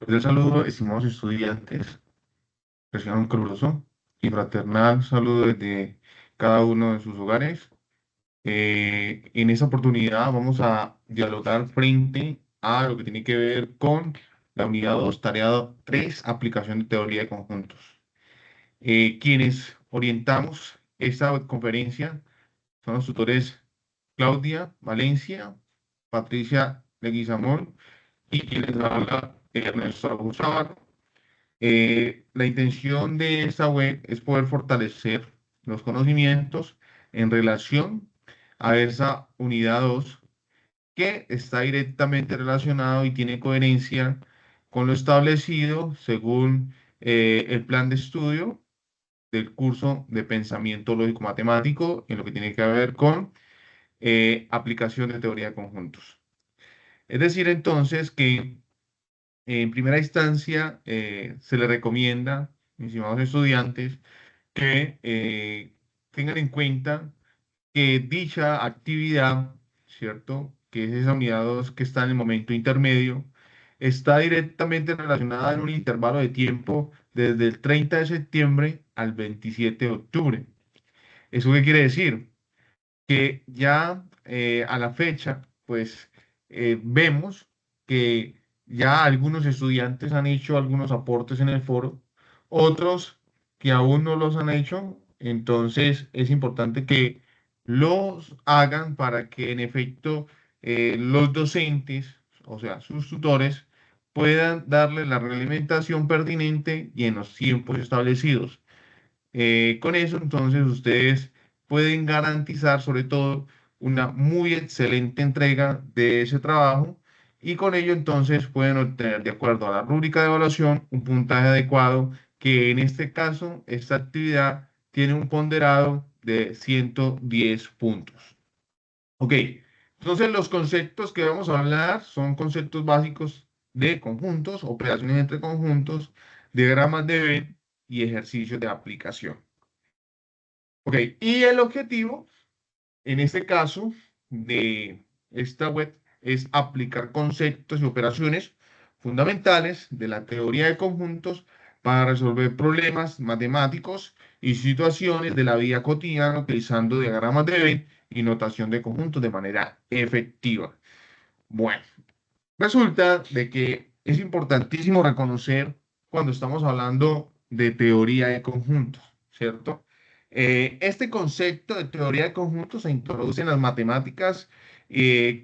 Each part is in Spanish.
El saludo, estimados estudiantes, reciban un caluroso y fraternal saludo desde cada uno de sus hogares. En esta oportunidad vamos a dialogar frente a lo que tiene que ver con la unidad 2, tarea 3, aplicación de teoría de conjuntos. Quienes orientamos esta conferencia son los tutores Claudia Valencia, Patricia Leguizamón y quienes habla Ernesto Augusto. La intención de esta web es poder fortalecer los conocimientos en relación a esa unidad 2 que está directamente relacionado y tiene coherencia con lo establecido según el plan de estudio del curso de pensamiento lógico matemático en lo que tiene que ver con aplicación de teoría de conjuntos. Es decir, entonces que en primera instancia, se le recomienda, mis estimados estudiantes, que tengan en cuenta que dicha actividad, ¿cierto? Que es esa unidad 2 que está en el momento intermedio, está directamente relacionada en un intervalo de tiempo desde el 30 de septiembre al 27 de octubre. ¿Eso qué quiere decir? Que ya a la fecha, pues vemos que ya algunos estudiantes han hecho algunos aportes en el foro, otros que aún no los han hecho, entonces es importante que los hagan para que en efecto los docentes, o sea, sus tutores, puedan darle la realimentación pertinente y en los tiempos establecidos. Con eso, entonces, ustedes pueden garantizar, sobre todo, una muy excelente entrega de ese trabajo y con ello, entonces, pueden obtener, de acuerdo a la rúbrica de evaluación, un puntaje adecuado, que en este caso, esta actividad tiene un ponderado de 110 puntos. Ok, entonces los conceptos que vamos a hablar son conceptos básicos de conjuntos, operaciones entre conjuntos, diagramas de Venn y ejercicios de aplicación. Ok, y el objetivo, en este caso, de esta web es aplicar conceptos y operaciones fundamentales de la teoría de conjuntos para resolver problemas matemáticos y situaciones de la vida cotidiana utilizando diagramas de Venn y notación de conjuntos de manera efectiva. Bueno, resulta de que es importantísimo reconocer cuando estamos hablando de teoría de conjuntos, ¿cierto? Este concepto de teoría de conjuntos se introduce en las matemáticas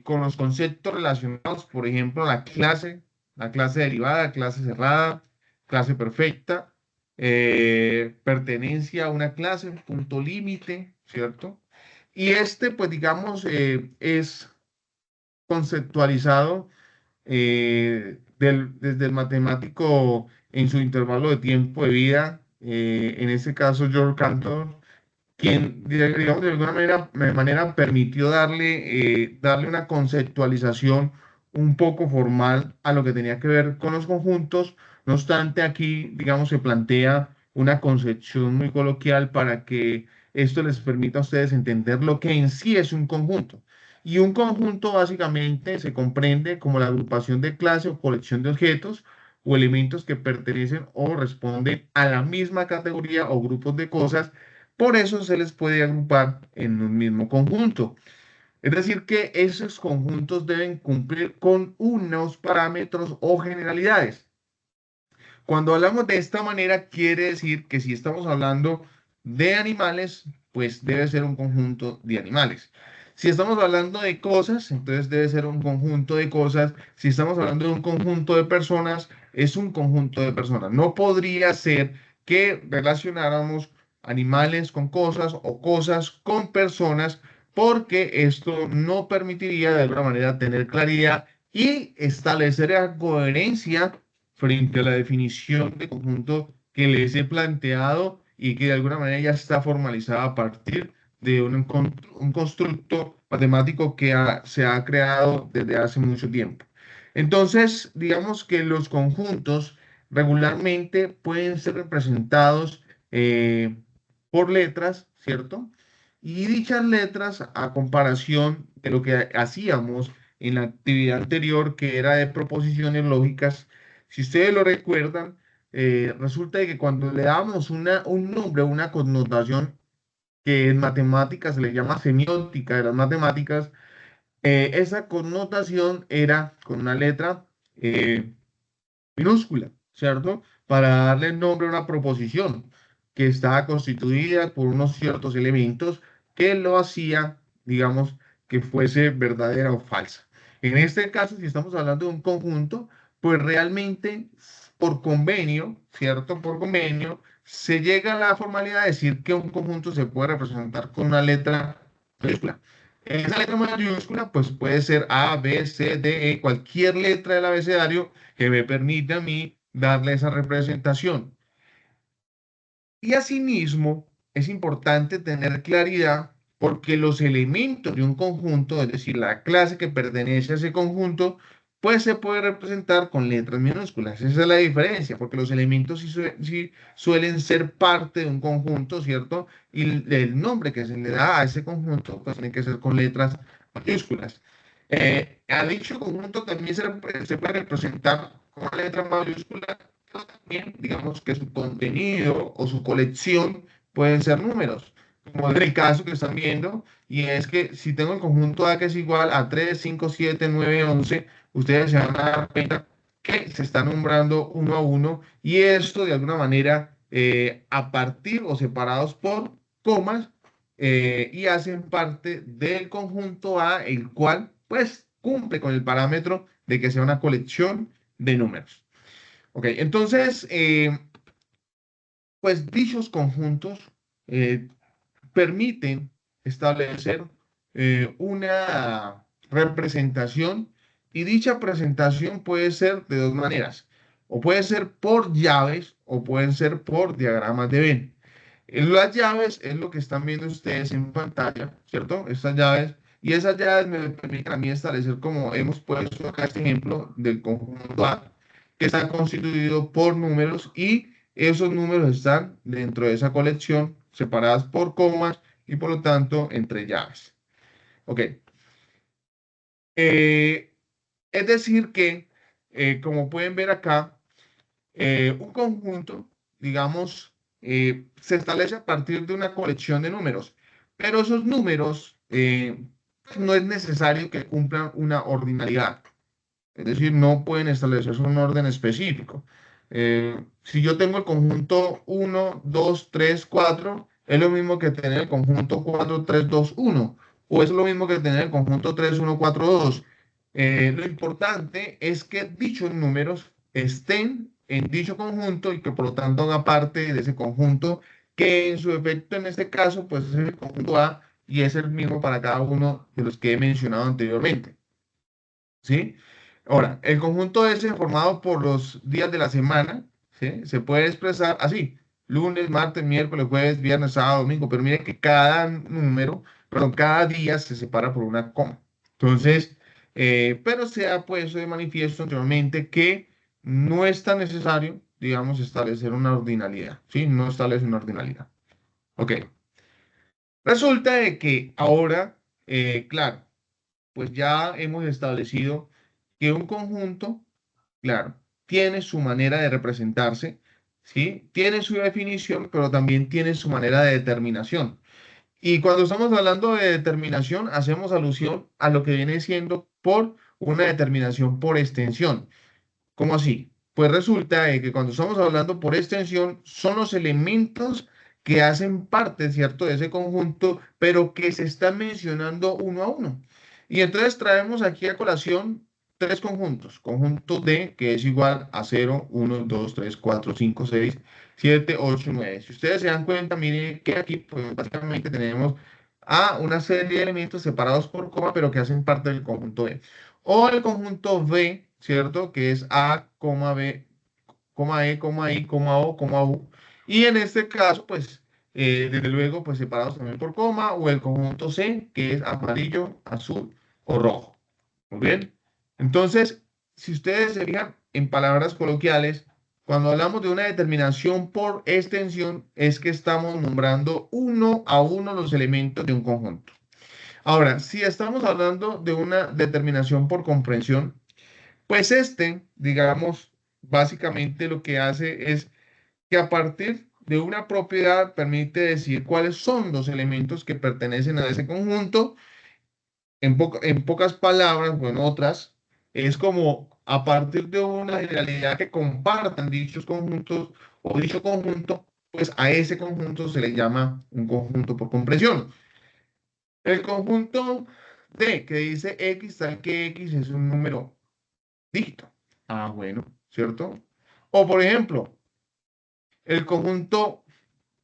con los conceptos relacionados, por ejemplo, la clase derivada, clase cerrada, clase perfecta, pertenencia a una clase, punto límite, ¿cierto? Y este, pues digamos, es conceptualizado desde el matemático en su intervalo de tiempo de vida, en este caso George Cantor, quien, digamos, de alguna manera permitió darle una conceptualización un poco formal a lo que tenía que ver con los conjuntos. No obstante, aquí, digamos, se plantea una concepción muy coloquial para que esto les permita a ustedes entender lo que en sí es un conjunto. Y un conjunto básicamente se comprende como la agrupación de clase o colección de objetos o elementos que pertenecen o responden a la misma categoría o grupos de cosas, por eso se les puede agrupar en un mismo conjunto. Es decir, que esos conjuntos deben cumplir con unos parámetros o generalidades. Cuando hablamos de esta manera, quiere decir que si estamos hablando de animales, pues debe ser un conjunto de animales. Si estamos hablando de cosas, entonces debe ser un conjunto de cosas. Si estamos hablando de un conjunto de personas, es un conjunto de personas. No podría ser que relacionáramos animales con cosas o cosas con personas, porque esto no permitiría de alguna manera tener claridad y establecer la coherencia frente a la definición de conjunto que les he planteado y que de alguna manera ya está formalizada a partir de un constructo matemático que se ha creado desde hace mucho tiempo. Entonces, digamos que los conjuntos regularmente pueden ser representados por letras, ¿cierto? Y dichas letras, a comparación de lo que hacíamos en la actividad anterior, que era de proposiciones lógicas, Si ustedes lo recuerdan, resulta de que cuando le damos un nombre, una connotación que en matemáticas se le llama semiótica de las matemáticas, esa connotación era con una letra minúscula, ¿cierto? Para darle nombre a una proposición que estaba constituida por unos ciertos elementos que lo hacía, digamos, que fuese verdadera o falsa. En este caso, si estamos hablando de un conjunto, pues realmente por convenio, ¿cierto? Por convenio, se llega a la formalidad de decir que un conjunto se puede representar con una letra mayúscula. Esa letra mayúscula, pues puede ser A, B, C, D, E, cualquier letra del abecedario que me permite a mí darle esa representación. Y asimismo, es importante tener claridad porque los elementos de un conjunto, es decir, la clase que pertenece a ese conjunto, pues se puede representar con letras minúsculas. Esa es la diferencia, porque los elementos sí suelen ser parte de un conjunto, ¿cierto? Y el nombre que se le da a ese conjunto, pues tiene que ser con letras mayúsculas. A dicho conjunto también se puede representar con una letra mayúscula, pero también, digamos que su contenido o su colección pueden ser números, como en el caso que están viendo, y es que si tengo el conjunto A que es igual a 3, 5, 7, 9, 11, ustedes se van a dar cuenta que se está nombrando uno a uno, y esto de alguna manera a partir o separados por comas, y hacen parte del conjunto A, el cual pues cumple con el parámetro de que sea una colección de números. Ok, entonces, pues dichos conjuntos eh, permiten establecer una representación, y dicha presentación puede ser de dos maneras, o puede ser por llaves o pueden ser por diagramas de Venn. Las llaves es lo que están viendo ustedes en pantalla, ¿cierto? Estas llaves, y esas llaves me permiten a mí establecer, como hemos puesto acá este ejemplo del conjunto A, que está constituido por números, y esos números están dentro de esa colección, separadas por comas y por lo tanto entre llaves. Ok. Eh, es decir que, como pueden ver acá, un conjunto, digamos, se establece a partir de una colección de números, pero esos números no es necesario que cumplan una ordinalidad, es decir, no pueden establecerse un orden específico. Si yo tengo el conjunto 1, 2, 3, 4, es lo mismo que tener el conjunto 4, 3, 2, 1, o es lo mismo que tener el conjunto 3, 1, 4, 2. Lo importante es que dichos números estén en dicho conjunto y que por lo tanto hagan parte de ese conjunto, que en su efecto en este caso pues es el conjunto A, y es el mismo para cada uno de los que he mencionado anteriormente. ¿Sí? Ahora, el conjunto S formado por los días de la semana, ¿sí? Se puede expresar así: lunes, martes, miércoles, jueves, viernes, sábado, domingo, pero miren que cada número, perdón, cada día se separa por una coma. Entonces, pero se ha puesto de manifiesto anteriormente que no es tan necesario, digamos, establecer una ordinalidad, ¿sí? No establece una ordinalidad. Ok. Resulta de que ahora, claro, pues ya hemos establecido que un conjunto, claro, tiene su manera de representarse, ¿sí? Tiene su definición, pero también tiene su manera de determinación. Y cuando estamos hablando de determinación, hacemos alusión a lo que viene siendo por una determinación por extensión. ¿Cómo así? Pues resulta de que cuando estamos hablando por extensión, son los elementos que hacen parte, ¿cierto?, de ese conjunto, pero que se están mencionando uno a uno. Y entonces traemos aquí a colación tres conjuntos. Conjunto D, que es igual a 0, 1, 2, 3, 4, 5, 6, 7, 8, 9. Si ustedes se dan cuenta, miren que aquí pues, básicamente tenemos a una serie de elementos separados por coma, pero que hacen parte del conjunto D. O el conjunto B, ¿cierto? Que es A, B, E, I, O, U. Y en este caso, pues, desde luego, pues separados también por coma, o el conjunto C, que es amarillo, azul o rojo. Muy bien. Entonces, si ustedes se fijan en palabras coloquiales, cuando hablamos de una determinación por extensión, es que estamos nombrando uno a uno los elementos de un conjunto. Ahora, si estamos hablando de una determinación por comprensión, pues digamos, básicamente lo que hace es que a partir de una propiedad permite decir cuáles son los elementos que pertenecen a ese conjunto. En pocas palabras, o en otras, es como a partir de una generalidad que compartan dichos conjuntos o dicho conjunto, pues a ese conjunto se le llama un conjunto por comprensión. El conjunto D que dice X tal que X es un número dígito. Ah, bueno, ¿cierto? O por ejemplo, el conjunto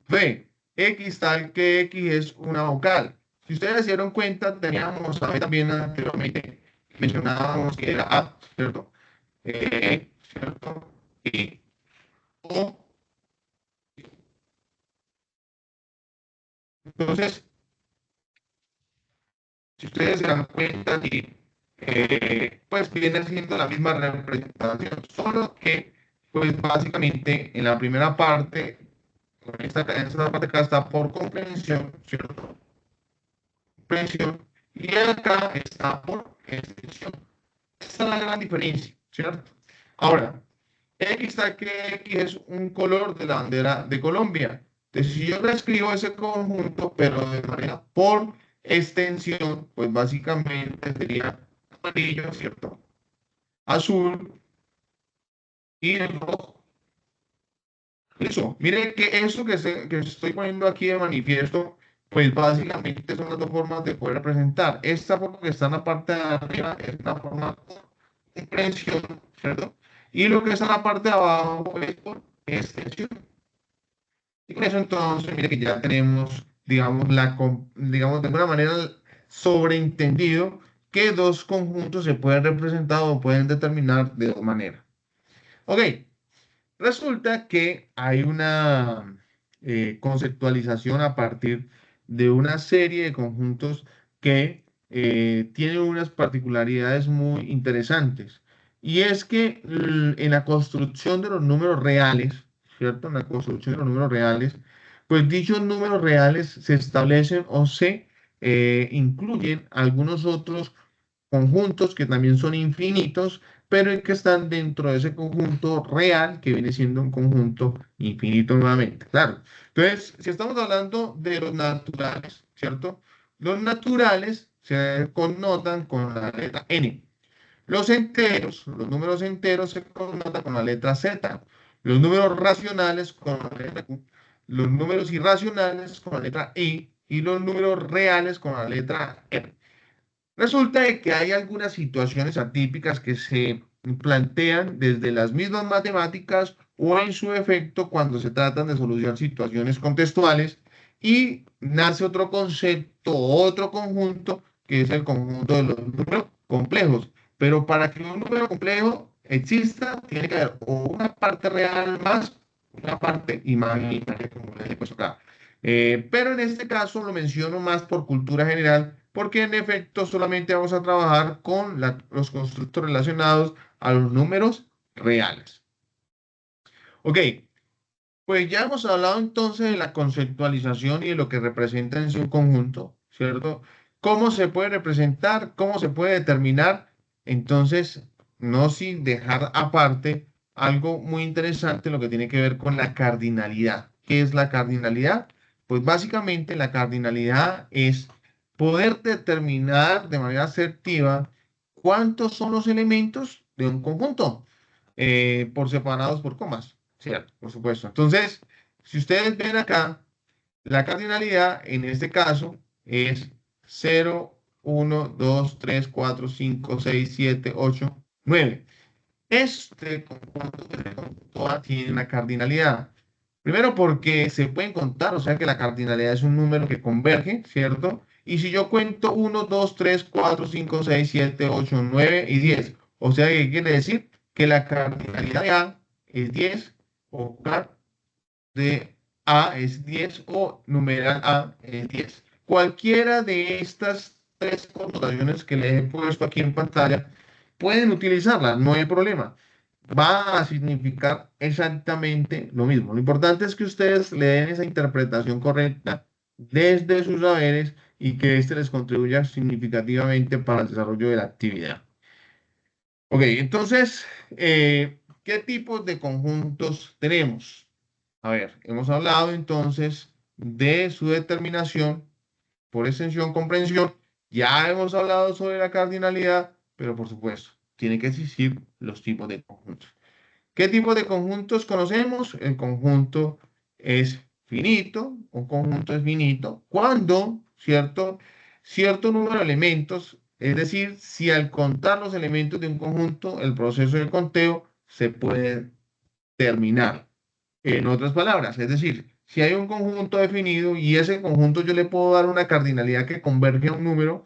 B, X tal que X es una vocal. Si ustedes se dieron cuenta, teníamos también anteriormente, mencionábamos que era A, ¿cierto? ¿Cierto? Y O. Entonces, si ustedes se dan cuenta, y, pues viene siendo la misma representación, solo que, pues básicamente en la primera parte, en esta parte acá está por comprensión, ¿cierto? Comprensión, y acá está por extensión. Esa es la gran diferencia, ¿cierto? Ahora, X está que X es un color de la bandera de Colombia. Entonces, si yo reescribo ese conjunto, pero de manera por extensión, pues básicamente sería amarillo, ¿cierto? Azul y el rojo. Eso, mire que eso que estoy poniendo aquí de manifiesto, pues básicamente son las dos formas de poder representar. Esta forma que está en la parte de arriba es una forma por comprensión, ¿cierto? Y lo que está en la parte de abajo es por extensión. Y con eso entonces, mire que ya tenemos, digamos, digamos, de alguna manera sobreentendido que dos conjuntos se pueden representar o pueden determinar de dos maneras. Ok, resulta que hay una conceptualización a partir de una serie de conjuntos que tienen unas particularidades muy interesantes. Y es que en la construcción de los números reales, ¿cierto? En la construcción de los números reales, pues dichos números reales se establecen o se incluyen algunos otros conjuntos que también son infinitos, pero que están dentro de ese conjunto real que viene siendo un conjunto infinito nuevamente. Claro. Entonces, si estamos hablando de los naturales, ¿cierto? Los naturales se connotan con la letra N. Los enteros, los números enteros se connotan con la letra Z. Los números racionales con la letra Q. Los números irracionales con la letra I. Y los números reales con la letra R. Resulta de que hay algunas situaciones atípicas que se plantean desde las mismas matemáticas o en su efecto cuando se tratan de solucionar situaciones contextuales y nace otro concepto, otro conjunto, que es el conjunto de los números complejos. Pero para que un número complejo exista, tiene que haber o una parte real más una parte imaginaria, como les he puesto acá. Pero en este caso lo menciono más por cultura general, porque en efecto solamente vamos a trabajar con los constructos relacionados a los números reales. Ok, pues ya hemos hablado entonces de la conceptualización y de lo que representa en su conjunto, ¿cierto? ¿Cómo se puede representar? ¿Cómo se puede determinar? Entonces, no sin dejar aparte algo muy interesante, lo que tiene que ver con la cardinalidad. ¿Qué es la cardinalidad? Pues básicamente la cardinalidad es poder determinar de manera asertiva cuántos son los elementos de un conjunto, por separados por comas. Cierto, por supuesto. Entonces, si ustedes ven acá, la cardinalidad en este caso es 0, 1, 2, 3, 4, 5, 6, 7, 8, 9. Este conjunto que se contó tiene una cardinalidad. Primero porque se pueden contar, o sea que la cardinalidad es un número que converge, ¿cierto? Y si yo cuento 1, 2, 3, 4, 5, 6, 7, 8, 9 y 10, o sea, ¿qué quiere decir? Que la cardinalidad de A es 10 o car de A es 10 o numeral A es 10. Cualquiera de estas tres connotaciones que les he puesto aquí en pantalla pueden utilizarla, no hay problema. Va a significar exactamente lo mismo. Lo importante es que ustedes le den esa interpretación correcta desde sus saberes y que éste les contribuya significativamente para el desarrollo de la actividad. Ok, entonces, ¿qué tipos de conjuntos tenemos? A ver, hemos hablado entonces de su determinación por extensión, comprensión. Ya hemos hablado sobre la cardinalidad, pero por supuesto, tiene que existir los tipos de conjuntos. ¿Qué tipo de conjuntos conocemos? El conjunto es finito, un conjunto es finito cuando, cierto número de elementos, es decir, si al contar los elementos de un conjunto, el proceso de conteo se puede terminar. En otras palabras, es decir, si hay un conjunto definido y ese conjunto yo le puedo dar una cardinalidad que converge a un número,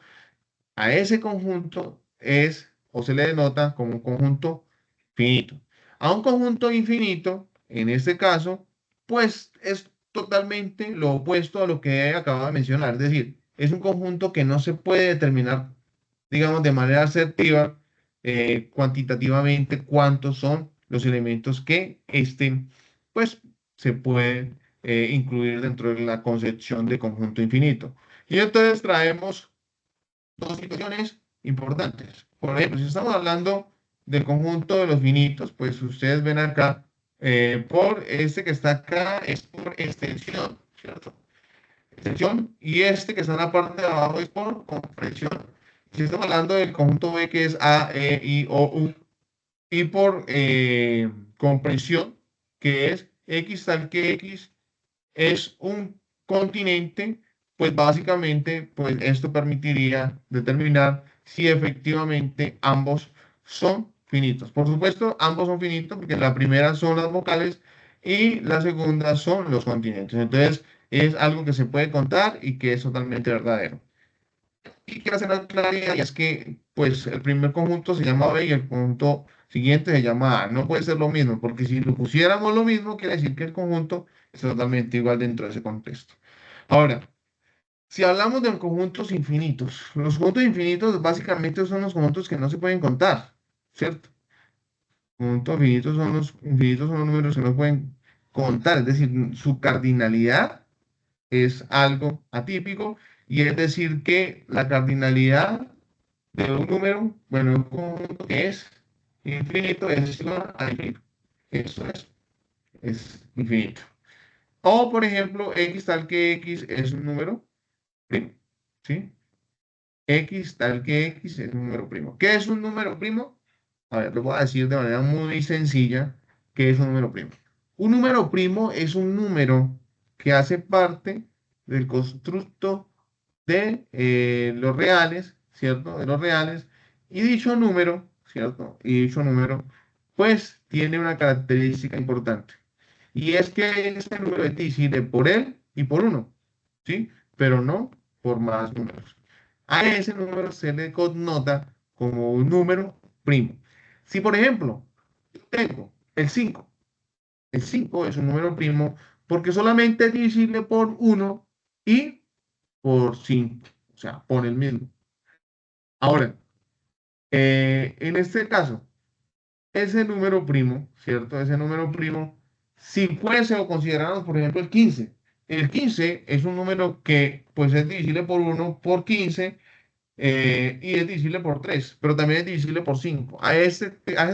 a ese conjunto es o se le denota como un conjunto finito. A un conjunto infinito, en este caso, pues es totalmente lo opuesto a lo que acabo de mencionar. Es decir, es un conjunto que no se puede determinar, digamos, de manera asertiva, cuantitativamente, cuántos son los elementos que pues, se pueden incluir dentro de la concepción de conjunto infinito. Y entonces traemos dos situaciones importantes. Por ejemplo, si estamos hablando del conjunto de los finitos, pues ustedes ven acá, por este que está acá es por extensión, ¿cierto? Extensión, y este que está en la parte de abajo es por comprensión. Si estamos hablando del conjunto B que es A, E, I, O, U, y por comprensión, que es X tal que X es un continente, pues básicamente, pues esto permitiría determinar si efectivamente ambos son finitos. Por supuesto, ambos son finitos porque la primera son las vocales y la segunda son los continentes. Entonces, es algo que se puede contar y que es totalmente verdadero. Y quiero hacer una claridad, y es que, pues, el primer conjunto se llama B y el conjunto siguiente se llama A. No puede ser lo mismo, porque si lo pusiéramos lo mismo, quiere decir que el conjunto es totalmente igual dentro de ese contexto. Ahora, si hablamos de conjuntos infinitos, los conjuntos infinitos básicamente son los conjuntos que no se pueden contar, ¿cierto? Conjuntos infinitos son los números que no pueden contar, es decir, su cardinalidad es algo atípico, y es decir que la cardinalidad de un número, bueno, un conjunto que es infinito es igual a infinito. Eso es infinito. O, por ejemplo, x tal que x es un número primo, ¿sí? X tal que x es un número primo. ¿Qué es un número primo? A ver, lo voy a decir de manera muy sencilla. ¿Qué es un número primo? Un número primo es un número que hace parte del constructo de los reales, ¿cierto? De los reales. Y dicho número, ¿cierto? Y dicho número, pues tiene una característica importante. Y es que este número es divisible por él y por uno, ¿sí? Pero no por más números. A ese número se le connota como un número primo. Si, por ejemplo, yo tengo el 5 es un número primo porque solamente es divisible por uno y por 5, o sea, por el mismo. Ahora, en este caso, ese número primo, ¿cierto? Ese número primo, si fuese o consideramos, por ejemplo, el 15 es un número que pues es divisible por uno por 15, y es divisible por 3 pero también es divisible por 5. A esa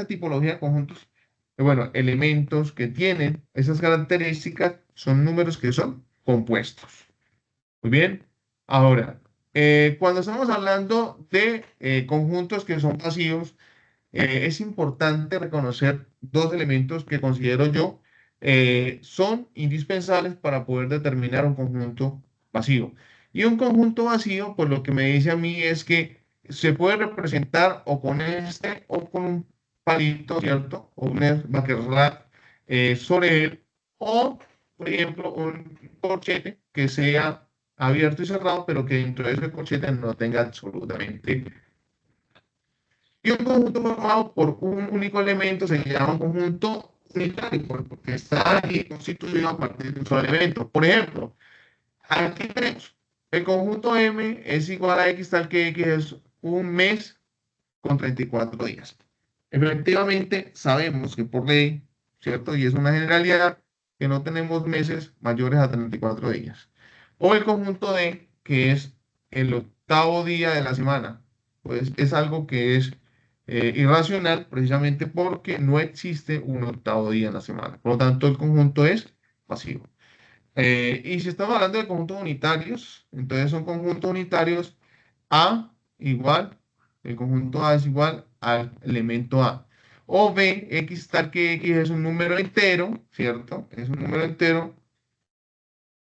tipología de conjuntos, bueno, elementos que tienen esas características son números que son compuestos. Muy bien. Ahora, cuando estamos hablando de conjuntos que son pasivos, es importante reconocer dos elementos que considero yo son indispensables para poder determinar un conjunto vacío. Y un conjunto vacío, pues lo que me dice a mí es que se puede representar o con este o con un palito, ¿cierto? O un baquerlat sobre él, o, por ejemplo, un corchete que sea abierto y cerrado, pero que dentro de ese corchete no tenga absolutamente. Y un conjunto formado por un único elemento se llama un conjunto unitario, porque está ahí constituido a partir de un solo elemento. Por ejemplo, aquí tenemos el conjunto M es igual a X tal que X es un mes con 34 días. Efectivamente, sabemos que por ley, ¿cierto? Y es una generalidad que no tenemos meses mayores a 34 días. O el conjunto D, que es el octavo día de la semana. Pues es algo que es irracional precisamente porque no existe un octavo día en la semana. Por lo tanto, el conjunto es pasivo. Y si estamos hablando de conjuntos unitarios, entonces son conjuntos unitarios A igual, el conjunto A es igual al elemento A. O B, X tal que X es un número entero, ¿cierto? Es un número entero.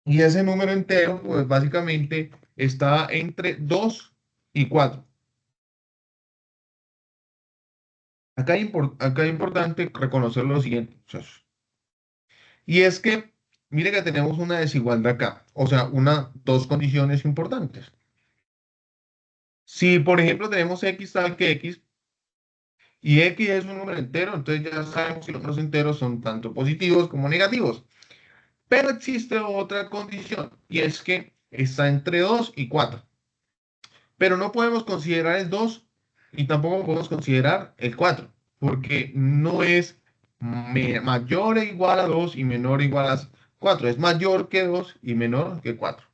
Y ese número entero, pues básicamente está entre 2 y 4. Acá es importante reconocer lo siguiente, muchachos. Y es que, mire que tenemos una desigualdad acá. O sea, dos condiciones importantes. Si, por ejemplo, tenemos X tal que X y X es un número entero, entonces ya sabemos que los números enteros son tanto positivos como negativos. Pero existe otra condición y es que está entre 2 y 4. Pero no podemos considerar el 2 y tampoco podemos considerar el 4 porque no es mayor o igual a 2 y menor o igual a 4. Es mayor que 2 y menor que 4.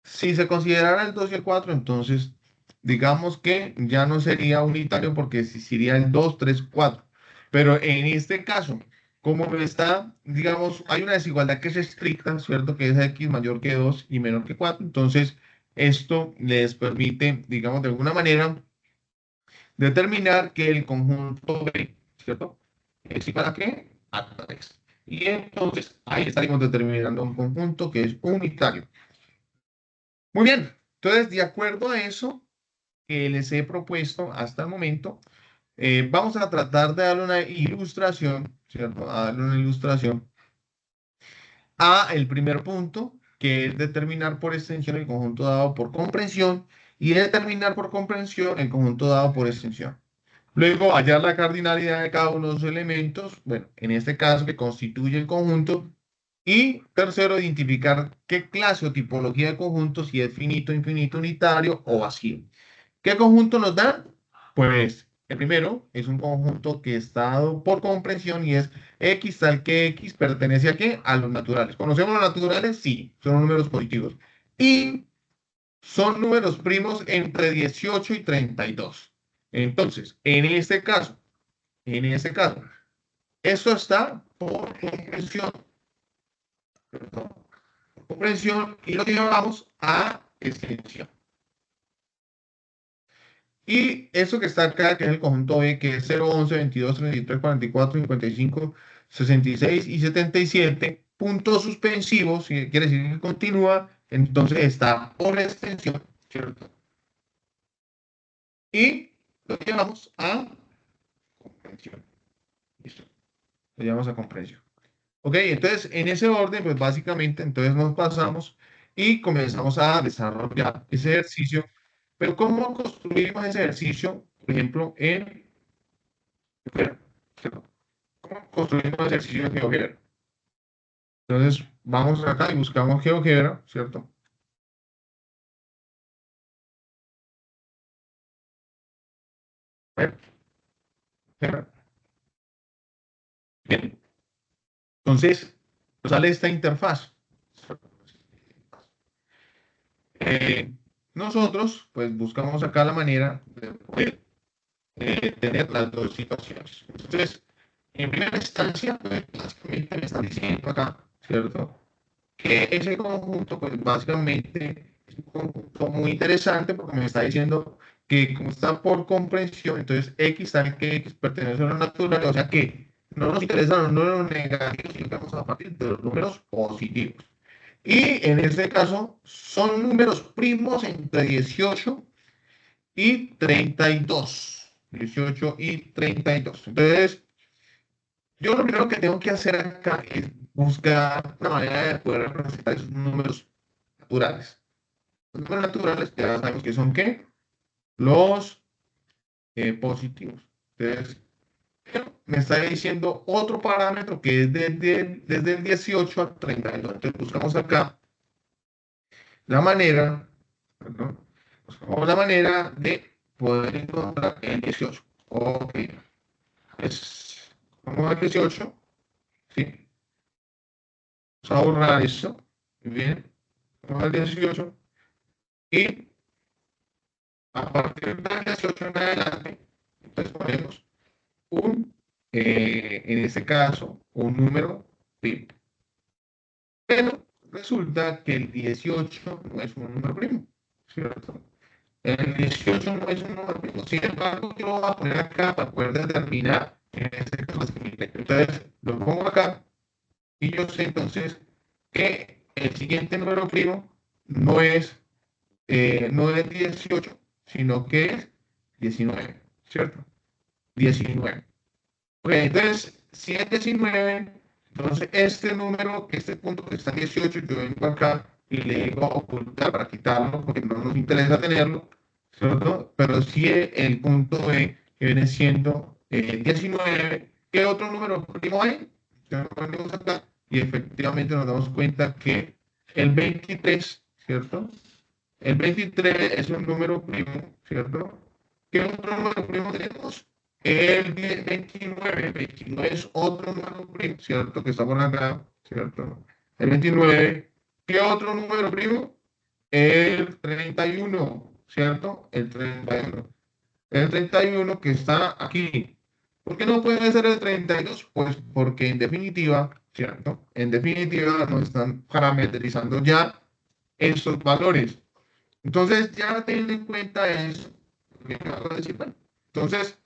Si se considerara el 2 y el 4, entonces digamos que ya no sería unitario porque sería el 2, 3, 4. Pero en este caso, como está, digamos, hay una desigualdad que es estricta, ¿cierto? Que es X mayor que 2 y menor que 4. Entonces, esto les permite, digamos, de alguna manera, determinar que el conjunto B, ¿cierto? ¿Es igual a qué? A 3. Y entonces, ahí estaríamos determinando un conjunto que es unitario. Muy bien, entonces de acuerdo a eso que les he propuesto hasta el momento, vamos a tratar de darle una ilustración, ¿cierto? A darle una ilustración a el primer punto, que es determinar por extensión el conjunto dado por comprensión y determinar por comprensión el conjunto dado por extensión. Luego, hallar la cardinalidad de cada uno de los elementos, bueno, en este caso que constituye el conjunto. Y tercero, identificar qué clase o tipología de conjunto, si es finito, infinito, unitario o vacío. ¿Qué conjunto nos da? Pues el primero es un conjunto que está dado por comprensión y es X tal que X pertenece a qué? A los naturales. ¿Conocemos los naturales? Sí, son números positivos. Y son números primos entre 18 y 32. Entonces, en este caso, esto está por comprensión, ¿perdón? Comprensión y lo llevamos a extensión. Y eso que está acá, que es el conjunto B, que es 0, 11, 22, 33, 44, 55, 66 y 77, puntos suspensivos, si quiere decir que continúa, entonces está por extensión, ¿cierto? Y lo llevamos a comprensión. Listo. Lo llevamos a comprensión. Ok, entonces en ese orden, pues básicamente, entonces nos pasamos y comenzamos a desarrollar ese ejercicio. Pero ¿cómo construimos ese ejercicio, por ejemplo, en GeoGebra? ¿Cierto? ¿Cómo construimos el ejercicio en GeoGebra? Entonces vamos acá y buscamos GeoGebra, ¿cierto? Bueno, GeoGebra. Bien, entonces nos sale esta interfaz. Eh, Nosotros, pues buscamos acá la manera de poder tener las dos situaciones. Entonces, en primera instancia, pues básicamente me están diciendo acá, ¿cierto? Que ese conjunto, pues básicamente es un conjunto muy interesante porque me está diciendo que como está por comprensión, entonces X sabe que X pertenece a lo natural, o sea que no nos interesan los números negativos, sino que vamos a partir de los números positivos. Y en este caso son números primos entre 18 y 32. 18 y 32. Entonces, yo lo primero que tengo que hacer acá es buscar una manera de poder representar esos números naturales. Los números naturales ya sabemos que son ¿qué? Los positivos. Entonces, pero me está diciendo otro parámetro que es desde el 18 al 32. Entonces, buscamos acá la manera, perdón, buscamos la manera de poder encontrar el 18. Ok, pues, vamos al 18, ¿sí? Vamos a borrar eso. Bien, vamos al 18 y a partir del 18 en adelante, entonces caso, un número primo. Pero resulta que el 18 no es un número primo, ¿cierto? El 18 no es un número primo. Sin embargo, yo lo voy a poner acá para poder determinar en este caso la similitud. Entonces, lo pongo acá y yo sé entonces que el siguiente número primo no es, no es 18, sino que es 19, ¿cierto? 19. Ok, entonces, si es 19, entonces este número, este punto que está en 18, yo vengo acá y le digo ocultar para quitarlo, porque no nos interesa tenerlo, ¿cierto? Pero si el punto B, que viene siendo 19, ¿qué otro número primo hay? Entonces lo ponemos acá y efectivamente nos damos cuenta que el 23, ¿cierto? El 23 es un número primo, ¿cierto? ¿Qué otro número primo tenemos? El 29. El 29 es otro número primo, ¿cierto? Que está por acá, ¿cierto? El 29. ¿Qué otro número primo? El 31, ¿cierto? El 31. El 31 que está aquí. ¿Por qué no puede ser el 32? Pues porque en definitiva, ¿cierto? En definitiva nos están parametrizando ya estos valores. Entonces, ya teniendo en cuenta eso, ¿qué me hago decir? Bueno, entonces,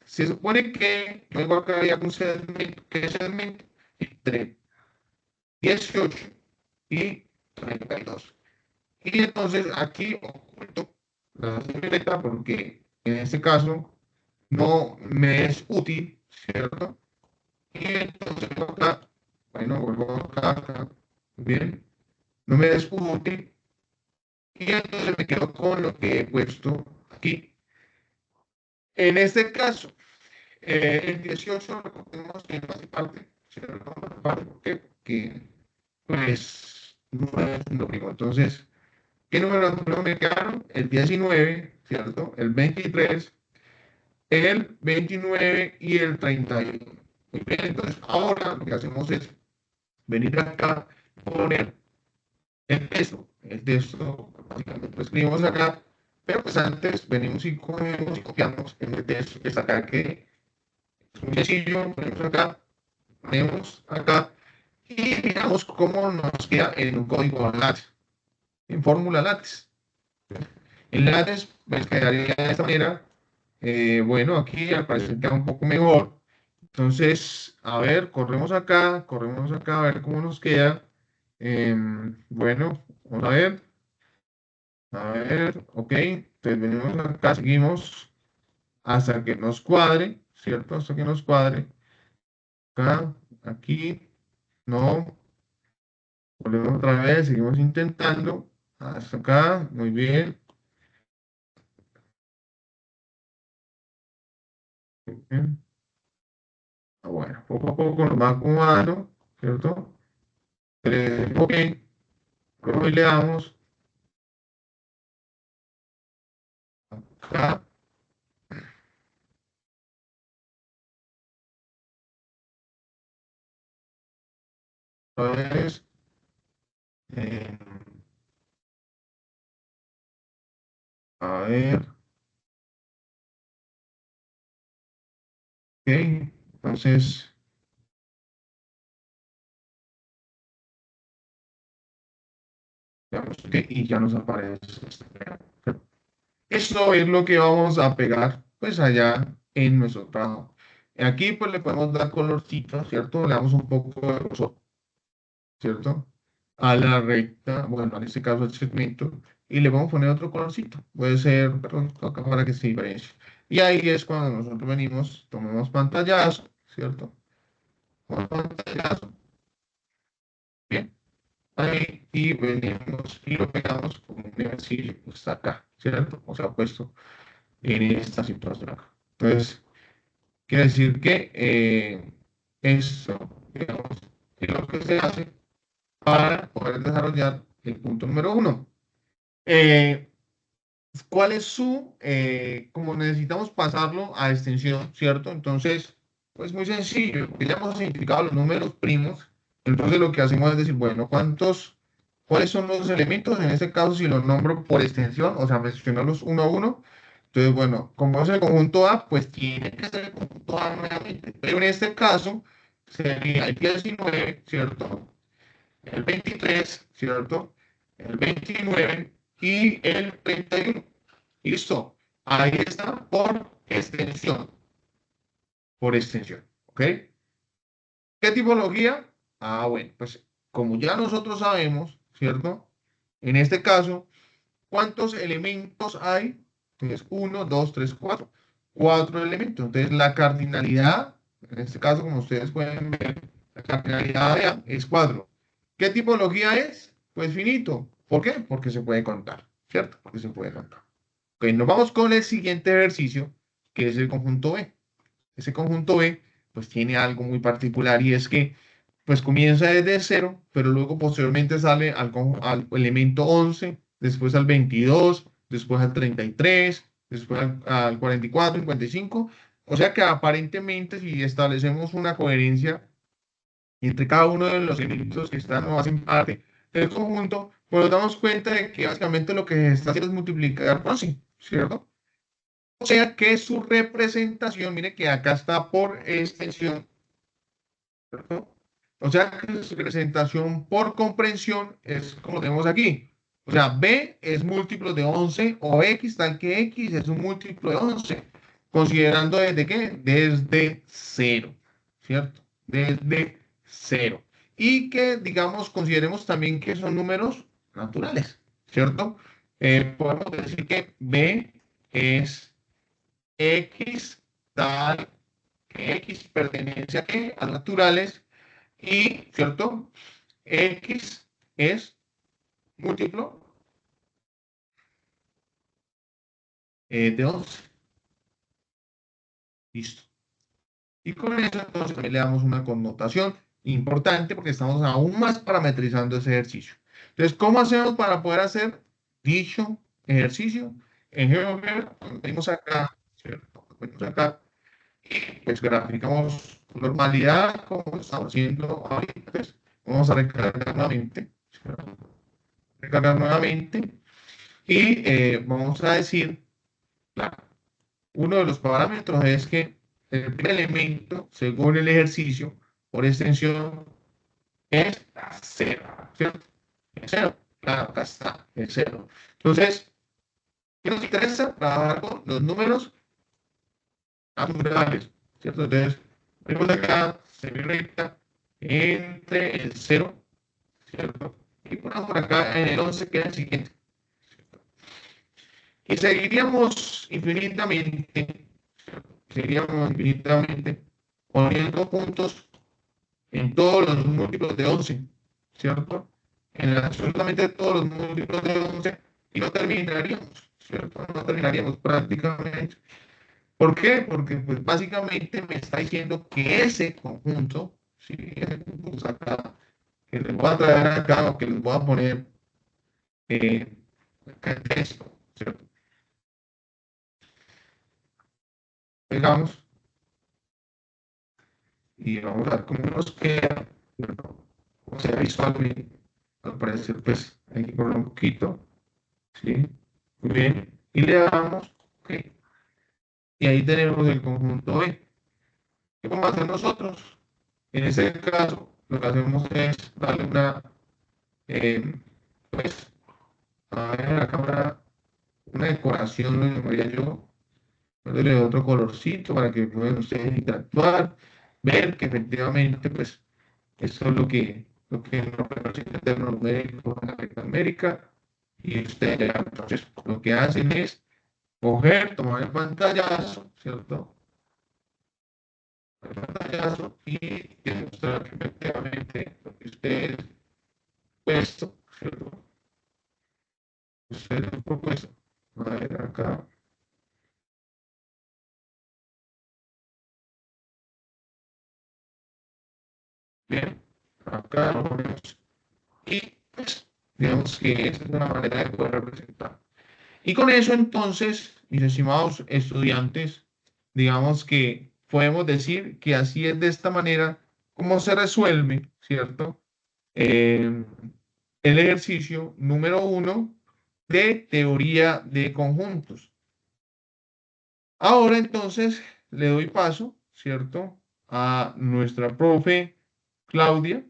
se supone que yo vengo acá y hago un segmento, que es segmento entre 18 y 32. Y entonces aquí oculto la letra porque en este caso no me es útil, ¿cierto? Y entonces acá, bueno, vuelvo acá, bien, no me es útil. Y entonces me quedo con lo que he puesto aquí. En este caso, el 18 recordemos que no hace parte, ¿cierto? No hace parte porque, pues, no es un domingo. Entonces, ¿qué número no me quedaron? El 19, ¿cierto? El 23, el 29 y el 31. Muy bien, entonces ahora lo que hacemos es venir acá, poner el texto. El texto, básicamente, lo escribimos acá, pero pues antes venimos y cogemos y copiamos el texto que está acá, que es muy sencillo, ponemos acá y miramos cómo nos queda en un código LaTeX, en fórmula LaTeX. En LaTeX pues quedaría de esta manera. Bueno, aquí al parecer queda un poco mejor. Entonces, a ver, corremos acá, a ver cómo nos queda. Bueno, vamos a ver, ok. Entonces venimos acá, seguimos hasta que nos cuadre, ¿cierto? Hasta que nos cuadre. Acá, aquí, no. Volvemos otra vez, seguimos intentando. Hasta acá, muy bien. Muy bien. Bueno, poco a poco nos va acomodando, ¿cierto? Ok, luego le damos acá, otra vez, eh, a ver, ok, entonces, digamos que, y ya nos aparece este. Esto es lo que vamos a pegar, pues allá en nuestro trabajo. Aquí, pues le podemos dar colorcito, ¿cierto? Le damos un poco de grosor, ¿cierto? A la recta, bueno, en este caso el segmento, y le vamos a poner otro colorcito. Puede ser, perdón, acá para que se diferencie. Y ahí es cuando nosotros venimos, tomamos pantallazo, ¿cierto? Tomamos pantallazo, bien. Ahí, y venimos y lo pegamos como un sencillo, pues acá, ¿cierto? O sea, puesto en esta situación acá. Entonces, quiere decir que esto, digamos, es lo que se hace para poder desarrollar el punto número uno. Eh, ¿Cuál es como necesitamos pasarlo a extensión, ¿cierto? Entonces, pues muy sencillo, porque ya hemos identificado los números primos, entonces lo que hacemos es decir, bueno, cuáles son los elementos? En este caso, si los nombro por extensión, o sea, mencionarlos uno a uno, entonces, bueno, como es el conjunto A, pues tiene que ser el conjunto A nuevamente, pero en este caso, sería el 19, ¿cierto? El 23, ¿cierto? El 29 y el 31. Listo. Ahí está por extensión. Por extensión. ¿Ok? ¿Qué tipología? Ah, bueno, pues como ya nosotros sabemos, ¿cierto? En este caso, ¿cuántos elementos hay? Entonces, uno, dos, tres, cuatro. Cuatro elementos. Entonces, la cardinalidad, en este caso, como ustedes pueden ver, la cardinalidad de A es 4. ¿Qué tipología es? Pues finito. ¿Por qué? Porque se puede contar, ¿cierto? Porque se puede contar. Ok, nos vamos con el siguiente ejercicio, que es el conjunto B. Ese conjunto B, pues tiene algo muy particular y es que, pues comienza desde cero, pero luego posteriormente sale al elemento 11, después al 22, después al 33, después al 44, 55. O sea que aparentemente, si establecemos una coherencia entre cada uno de los elementos que están o hacen parte del conjunto, pues nos damos cuenta de que básicamente lo que se está haciendo es multiplicar por sí, ¿cierto? O sea que su representación, mire que acá está por extensión, ¿cierto? O sea que su representación por comprensión es como tenemos aquí. O sea, B es múltiplo de 11 o X, tal que X es un múltiplo de 11, considerando desde qué? Desde cero, ¿cierto? Desde cero. Y que, digamos, consideremos también que son números naturales, ¿cierto? Podemos decir que B es X tal que X pertenece a qué? A naturales y, ¿cierto? X es múltiplo de 11. Listo. Y con eso entonces también le damos una connotación importante porque estamos aún más parametrizando ese ejercicio. Entonces, ¿cómo hacemos para poder hacer dicho ejercicio? En GeoGebra, venimos acá, ¿cierto? Venimos acá y pues graficamos con normalidad como estamos haciendo ahorita. Entonces, vamos a recargar nuevamente, ¿cierto? Recargar nuevamente y vamos a decir, claro, uno de los parámetros es que el primer elemento, según el ejercicio, por extensión, es cero, ¿cierto? Es cero. Claro, acá está, es cero. Entonces, ¿qué nos interesa? Trabajar con los números naturales, ¿cierto? Entonces, venimos acá, recta entre el cero, ¿cierto? Y ponemos por acá en el 11 que es el siguiente. Y seguiríamos infinitamente poniendo puntos en todos los múltiplos de 11, ¿cierto? En absolutamente todos los múltiplos de 11 y no terminaríamos, ¿cierto? No terminaríamos prácticamente. ¿Por qué? Porque pues básicamente me está diciendo que ese conjunto, ¿sí? Ese conjunto acá, que les voy a traer acá o que les voy a poner eh, acá en texto, ¿cierto? Pegamos y vamos a ver cómo nos queda, ¿cierto? O sea, visualmente, al parecer, pues hay que correr un poquito, ¿sí? Muy bien. Y le damos, ok. Y ahí tenemos el conjunto B. ¿Qué vamos a hacer nosotros? En ese caso, lo que hacemos es darle una, eh, pues, a ver, la cámara, una decoración, lo llamaría yo, darle otro colorcito para que puedan ustedes interactuar, ver que efectivamente, pues, eso es lo que nos representa el término numérico en América. Y ustedes, entonces, lo que hacen es coger, tomar el pantallazo, ¿cierto? El pantallazo y demostrar que efectivamente lo que ustedes puesto, ¿cierto? Ustedes han propuesto. A ver, acá. Bien, acá lo ponemos. Y pues, digamos que esa es una manera de poder representar. Y con eso entonces, mis estimados estudiantes, digamos que podemos decir que así es de esta manera como se resuelve, ¿cierto? Eh, el ejercicio número uno de teoría de conjuntos. Ahora entonces le doy paso, ¿cierto? a nuestra profe Claudia,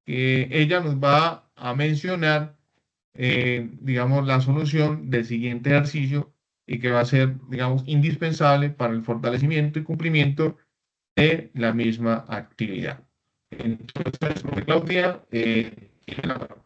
que ella nos va a mencionar, digamos, la solución del siguiente ejercicio y que va a ser, digamos, indispensable para el fortalecimiento y cumplimiento de la misma actividad. Entonces, profe Claudia, tiene la palabra.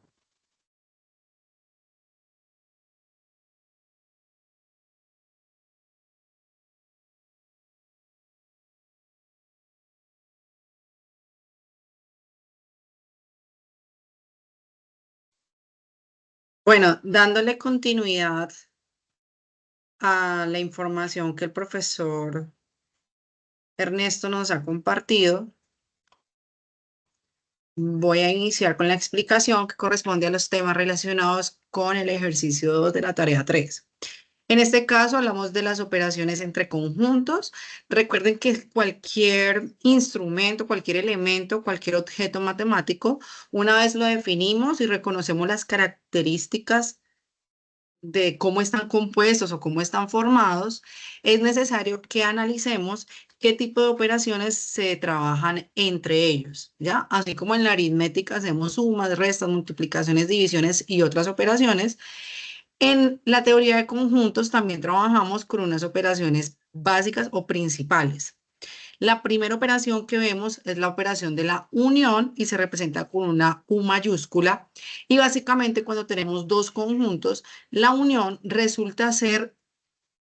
Bueno, dándole continuidad a la información que el profesor Ernesto nos ha compartido, voy a iniciar con la explicación que corresponde a los temas relacionados con el ejercicio 2 de la tarea 3. En este caso hablamos de las operaciones entre conjuntos. Recuerden que cualquier instrumento, cualquier elemento, cualquier objeto matemático, una vez lo definimos y reconocemos las características de cómo están compuestos o cómo están formados, es necesario que analicemos qué tipo de operaciones se trabajan entre ellos, ¿ya? Así como en la aritmética hacemos sumas, restas, multiplicaciones, divisiones y otras operaciones, en la teoría de conjuntos también trabajamos con unas operaciones básicas o principales. La primera operación que vemos es la operación de la unión y se representa con una U mayúscula. Y básicamente cuando tenemos dos conjuntos, la unión resulta ser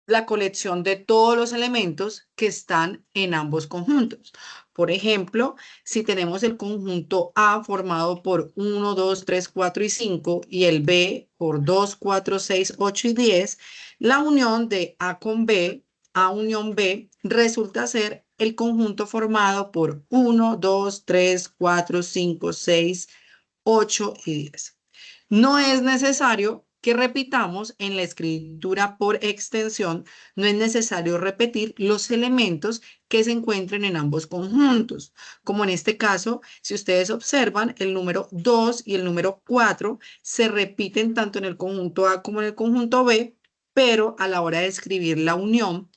la colección de todos los elementos que están en ambos conjuntos. Por ejemplo, si tenemos el conjunto A formado por 1, 2, 3, 4 y 5 y el B por 2, 4, 6, 8 y 10, la unión de A con B, A unión B, resulta ser el conjunto formado por 1, 2, 3, 4, 5, 6, 8 y 10. No es necesario que repitamos en la escritura por extensión, no es necesario repetir los elementos que se encuentren en ambos conjuntos. Como en este caso, si ustedes observan, el número 2 y el número 4 se repiten tanto en el conjunto A como en el conjunto B, pero a la hora de escribir la unión,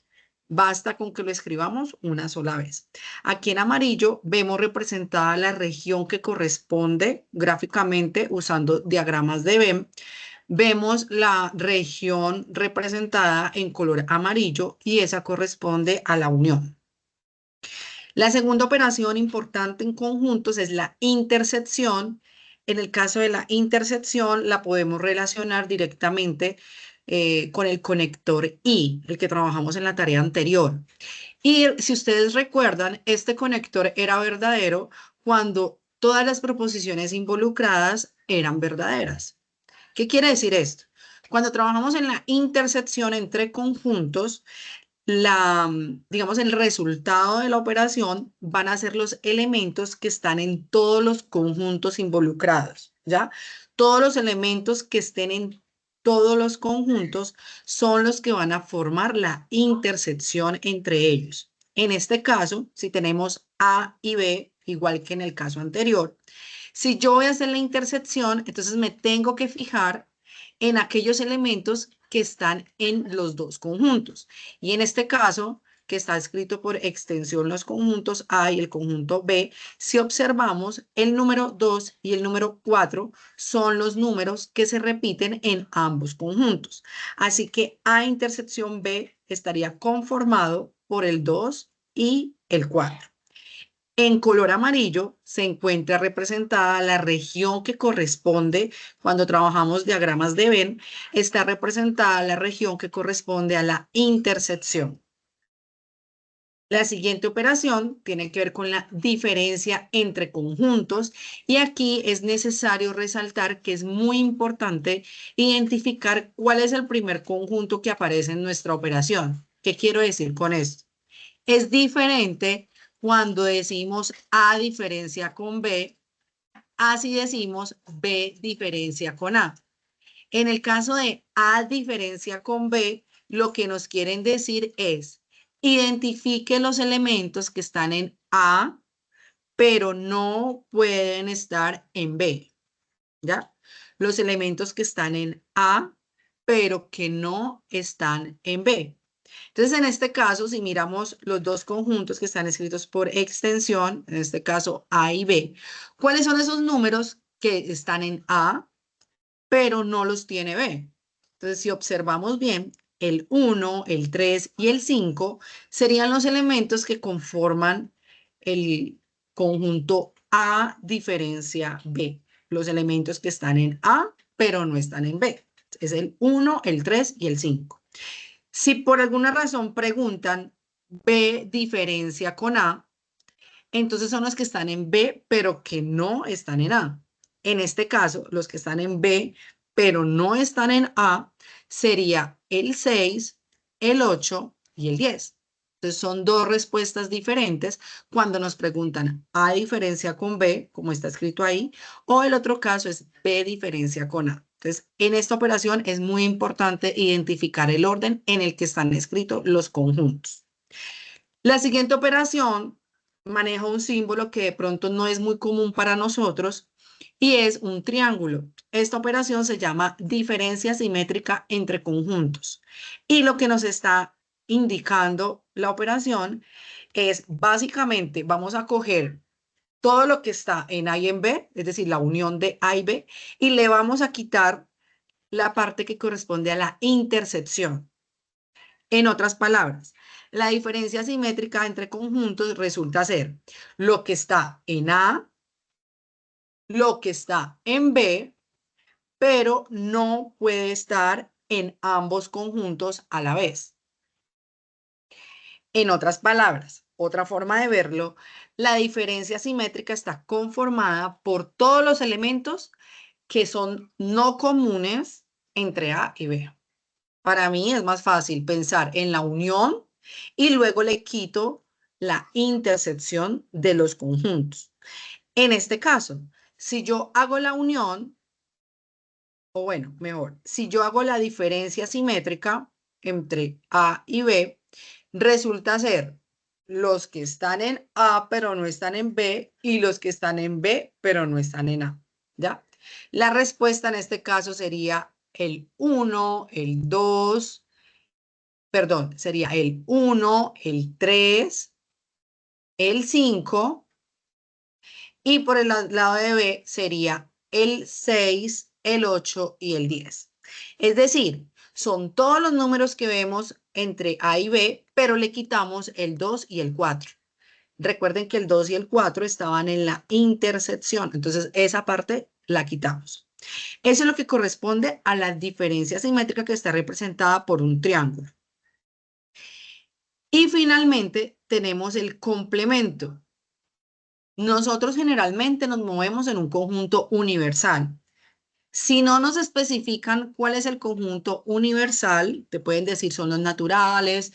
basta con que lo escribamos una sola vez. Aquí en amarillo vemos representada la región que corresponde gráficamente usando diagramas de Venn. Vemos la región representada en color amarillo y esa corresponde a la unión. La segunda operación importante en conjuntos es la intersección. En el caso de la intersección la podemos relacionar directamente con el conector I, el que trabajamos en la tarea anterior. Y si ustedes recuerdan, este conector era verdadero cuando todas las proposiciones involucradas eran verdaderas. ¿Qué quiere decir esto? Cuando trabajamos en la intersección entre conjuntos, digamos, el resultado de la operación van a ser los elementos que están en todos los conjuntos involucrados, ¿ya? Todos los elementos que estén en todos los conjuntos son los que van a formar la intersección entre ellos. En este caso, si tenemos A y B, igual que en el caso anterior, si yo voy a hacer la intersección, entonces me tengo que fijar en aquellos elementos que están en los dos conjuntos. Y en este caso, que está escrito por extensión los conjuntos A y el conjunto B, si observamos el número 2 y el número 4 son los números que se repiten en ambos conjuntos. Así que A intersección B estaría conformado por el 2 y el 4. En color amarillo se encuentra representada la región que corresponde, cuando trabajamos diagramas de Venn, está representada la región que corresponde a la intersección. La siguiente operación tiene que ver con la diferencia entre conjuntos y aquí es necesario resaltar que es muy importante identificar cuál es el primer conjunto que aparece en nuestra operación. ¿Qué quiero decir con esto? Es diferente cuando decimos A diferencia con B, a si decimos B diferencia con A. En el caso de A diferencia con B, lo que nos quieren decir es, identifique los elementos que están en A, pero no pueden estar en B, ¿ya? Los elementos que están en A, pero que no están en B. Entonces, en este caso, si miramos los dos conjuntos que están escritos por extensión, en este caso A y B, ¿cuáles son esos números que están en A, pero no los tiene B? Entonces, si observamos bien, el 1, el 3 y el 5 serían los elementos que conforman el conjunto A diferencia B. Los elementos que están en A, pero no están en B. Es el 1, el 3 y el 5. Si por alguna razón preguntan B diferencia con A, entonces son los que están en B, pero que no están en A. En este caso, los que están en B, pero no están en A, sería el 6, el 8 y el 10. Entonces son dos respuestas diferentes cuando nos preguntan A diferencia con B, como está escrito ahí, o el otro caso es B diferencia con A. Entonces, en esta operación es muy importante identificar el orden en el que están escritos los conjuntos. La siguiente operación maneja un símbolo que de pronto no es muy común para nosotros y es un triángulo. Esta operación se llama diferencia simétrica entre conjuntos. Y lo que nos está indicando la operación es básicamente vamos a coger todo lo que está en A y en B, es decir, la unión de A y B, y le vamos a quitar la parte que corresponde a la intercepción. En otras palabras, la diferencia simétrica entre conjuntos resulta ser lo que está en A, lo que está en B, pero no puede estar en ambos conjuntos a la vez. En otras palabras, otra forma de verlo, la diferencia simétrica está conformada por todos los elementos que son no comunes entre A y B. Para mí es más fácil pensar en la unión y luego le quito la intersección de los conjuntos. En este caso, si yo hago la unión, o bueno, mejor, si yo hago la diferencia simétrica entre A y B, resulta ser los que están en A pero no están en B y los que están en B pero no están en A, ¿ya? La respuesta en este caso sería el 1, el 2, perdón, sería el 1, el 3, el 5 y por el lado de B sería el 6, el 8 y el 10. Es decir, son todos los números que vemos entre A y B, pero le quitamos el 2 y el 4. Recuerden que el 2 y el 4 estaban en la intersección, entonces esa parte la quitamos. Eso es lo que corresponde a la diferencia simétrica que está representada por un triángulo. Y finalmente tenemos el complemento. Nosotros generalmente nos movemos en un conjunto universal. Si no nos especifican cuál es el conjunto universal, te pueden decir son los naturales,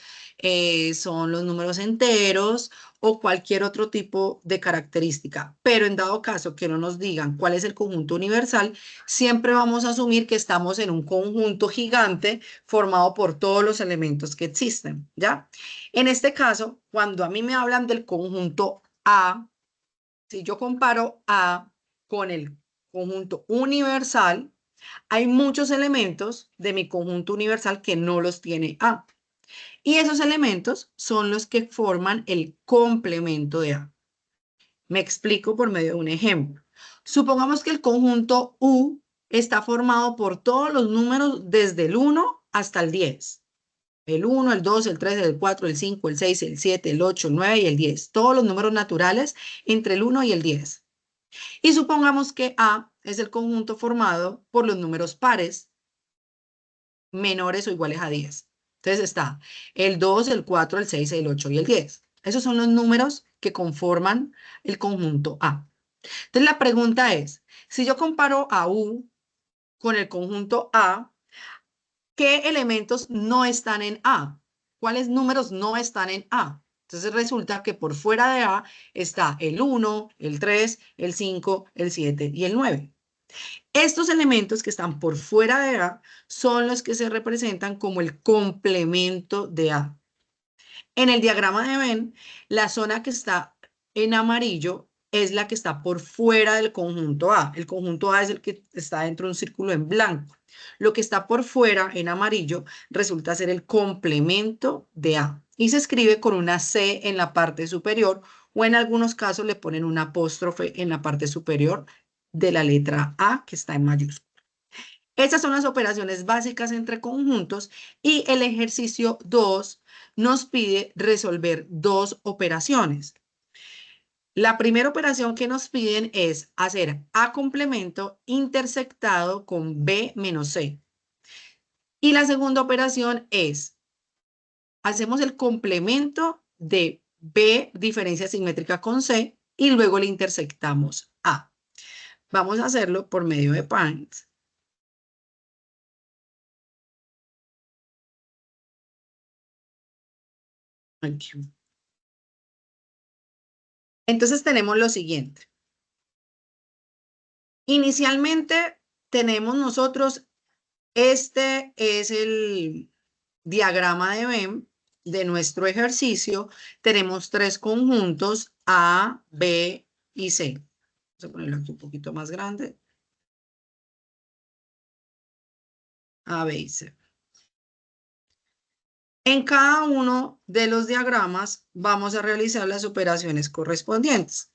son los números enteros o cualquier otro tipo de característica. Pero en dado caso que no nos digan cuál es el conjunto universal, siempre vamos a asumir que estamos en un conjunto gigante formado por todos los elementos que existen, ¿ya? En este caso, cuando a mí me hablan del conjunto A, si yo comparo A con el conjunto universal, hay muchos elementos de mi conjunto universal que no los tiene A. Y esos elementos son los que forman el complemento de A. Me explico por medio de un ejemplo. Supongamos que el conjunto U está formado por todos los números desde el 1 hasta el 10. El 1, el 2, el 3, el 4, el 5, el 6, el 7, el 8, el 9 y el 10. Todos los números naturales entre el 1 y el 10. Y supongamos que A es el conjunto formado por los números pares menores o iguales a 10. Entonces está el 2, el 4, el 6, el 8 y el 10. Esos son los números que conforman el conjunto A. Entonces la pregunta es, si yo comparo a U con el conjunto A, ¿qué elementos no están en A? ¿Cuáles números no están en A? Entonces resulta que por fuera de A está el 1, el 3, el 5, el 7 y el 9. Estos elementos que están por fuera de A son los que se representan como el complemento de A. En el diagrama de Venn, la zona que está en amarillo es la que está por fuera del conjunto A. El conjunto A es el que está dentro de un círculo en blanco. Lo que está por fuera en amarillo resulta ser el complemento de A y se escribe con una C en la parte superior o en algunos casos le ponen un apóstrofe en la parte superior de la letra A que está en mayúscula. Estas son las operaciones básicas entre conjuntos y el ejercicio 2 nos pide resolver dos operaciones. La primera operación que nos piden es hacer A complemento intersectado con B menos C. Y la segunda operación es, hacemos el complemento de B diferencia simétrica con C y luego le intersectamos A. Vamos a hacerlo por medio de parentheses. Aquí. Entonces tenemos lo siguiente. Inicialmente tenemos nosotros, este es el diagrama de Venn de nuestro ejercicio. Tenemos tres conjuntos A, B y C. Vamos a ponerlo aquí un poquito más grande. A, B y C. En cada uno de los diagramas vamos a realizar las operaciones correspondientes.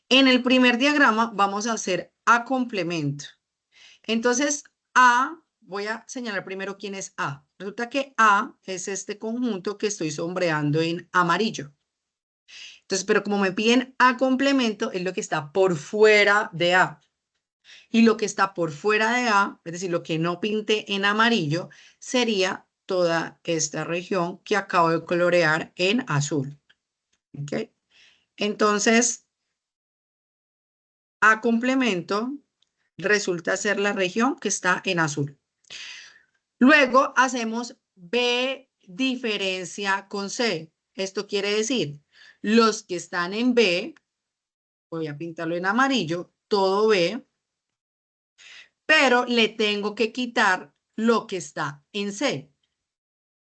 En el primer diagrama vamos a hacer A complemento. Entonces, A, voy a señalar primero quién es A. Resulta que A es este conjunto que estoy sombreando en amarillo. Entonces, pero como me piden A complemento, es lo que está por fuera de A. Y lo que está por fuera de A, es decir, lo que no pinté en amarillo, sería toda esta región que acabo de colorear en azul. ¿Ok? Entonces, A complemento resulta ser la región que está en azul. Luego hacemos B diferencia con C. Esto quiere decir, los que están en B, voy a pintarlo en amarillo, todo B, pero le tengo que quitar lo que está en C.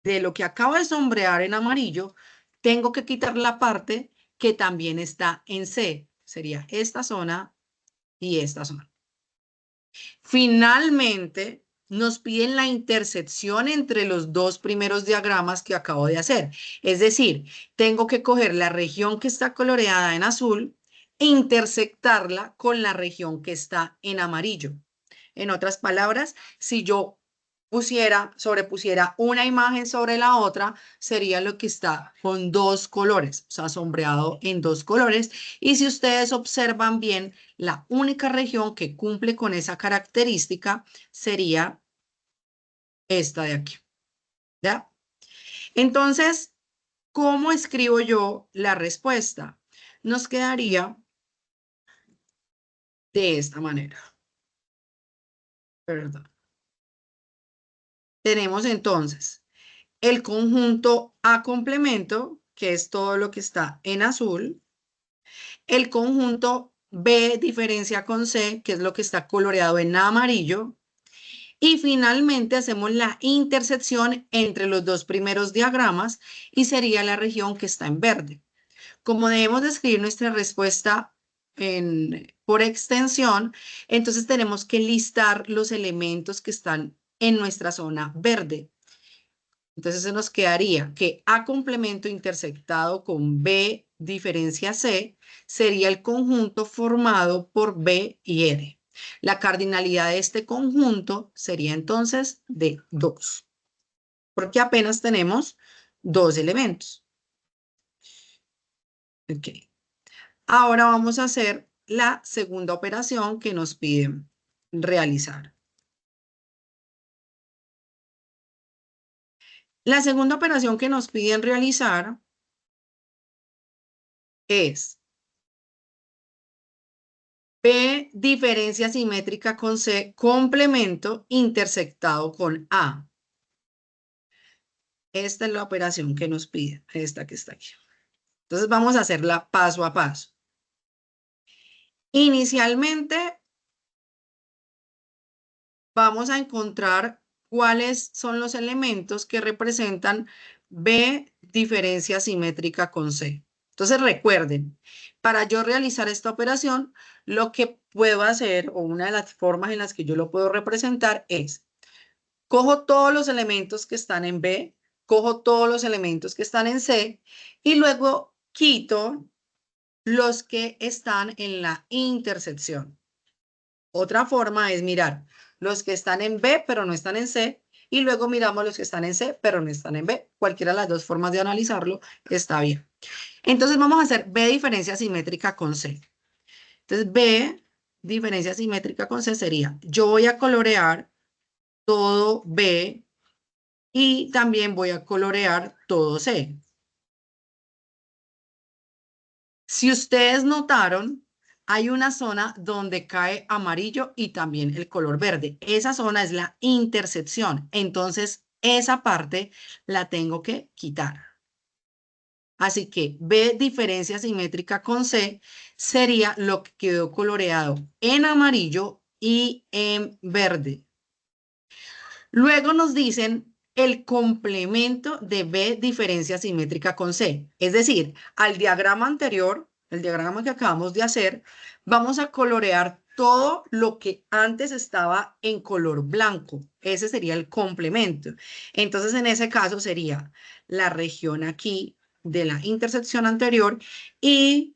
De lo que acabo de sombrear en amarillo, tengo que quitar la parte que también está en C. Sería esta zona y esta zona. Finalmente, nos piden la intersección entre los dos primeros diagramas que acabo de hacer. Es decir, tengo que coger la región que está coloreada en azul e intersectarla con la región que está en amarillo. En otras palabras, si yo sobrepusiera una imagen sobre la otra, sería lo que está con dos colores, o sea, sombreado en dos colores. Y si ustedes observan bien, la única región que cumple con esa característica sería esta de aquí, ¿ya? Entonces, ¿cómo escribo yo la respuesta? Nos quedaría de esta manera. Perdón. Tenemos entonces el conjunto A complemento, que es todo lo que está en azul, el conjunto B diferencia con C, que es lo que está coloreado en amarillo, y finalmente hacemos la intersección entre los dos primeros diagramas y sería la región que está en verde. Como debemos describir nuestra respuesta por extensión, entonces tenemos que listar los elementos que están en nuestra zona verde. Entonces se nos quedaría que A complemento intersectado con B diferencia C sería el conjunto formado por B y R. La cardinalidad de este conjunto sería entonces de 2, porque apenas tenemos dos elementos. Ok. Ahora vamos a hacer la segunda operación que nos piden realizar. La segunda operación que nos piden realizar es B diferencia simétrica con C complemento intersectado con A. Esta es la operación que nos pide, esta que está aquí. Entonces vamos a hacerla paso a paso. Inicialmente vamos a encontrar cuáles son los elementos que representan B diferencia simétrica con C. Entonces recuerden, para yo realizar esta operación, lo que puedo hacer, o una de las formas en las que yo lo puedo representar es, Cojo todos los elementos que están en B, cojo todos los elementos que están en C y luego quito los que están en la intersección. Otra forma es mirar los que están en B pero no están en C y luego miramos los que están en C pero no están en B. Cualquiera de las dos formas de analizarlo está bien. Entonces vamos a hacer B diferencia simétrica con C. Entonces B diferencia simétrica con C sería, yo voy a colorear todo B y también voy a colorear todo C. Si ustedes notaron, hay una zona donde cae amarillo y también el color verde. Esa zona es la intersección. Entonces, esa parte la tengo que quitar. Así que B diferencia simétrica con C sería lo que quedó coloreado en amarillo y en verde. Luego nos dicen el complemento de B diferencia simétrica con C. Es decir, al diagrama anterior, el diagrama que acabamos de hacer, vamos a colorear todo lo que antes estaba en color blanco. Ese sería el complemento. Entonces, en ese caso sería la región aquí de la intersección anterior y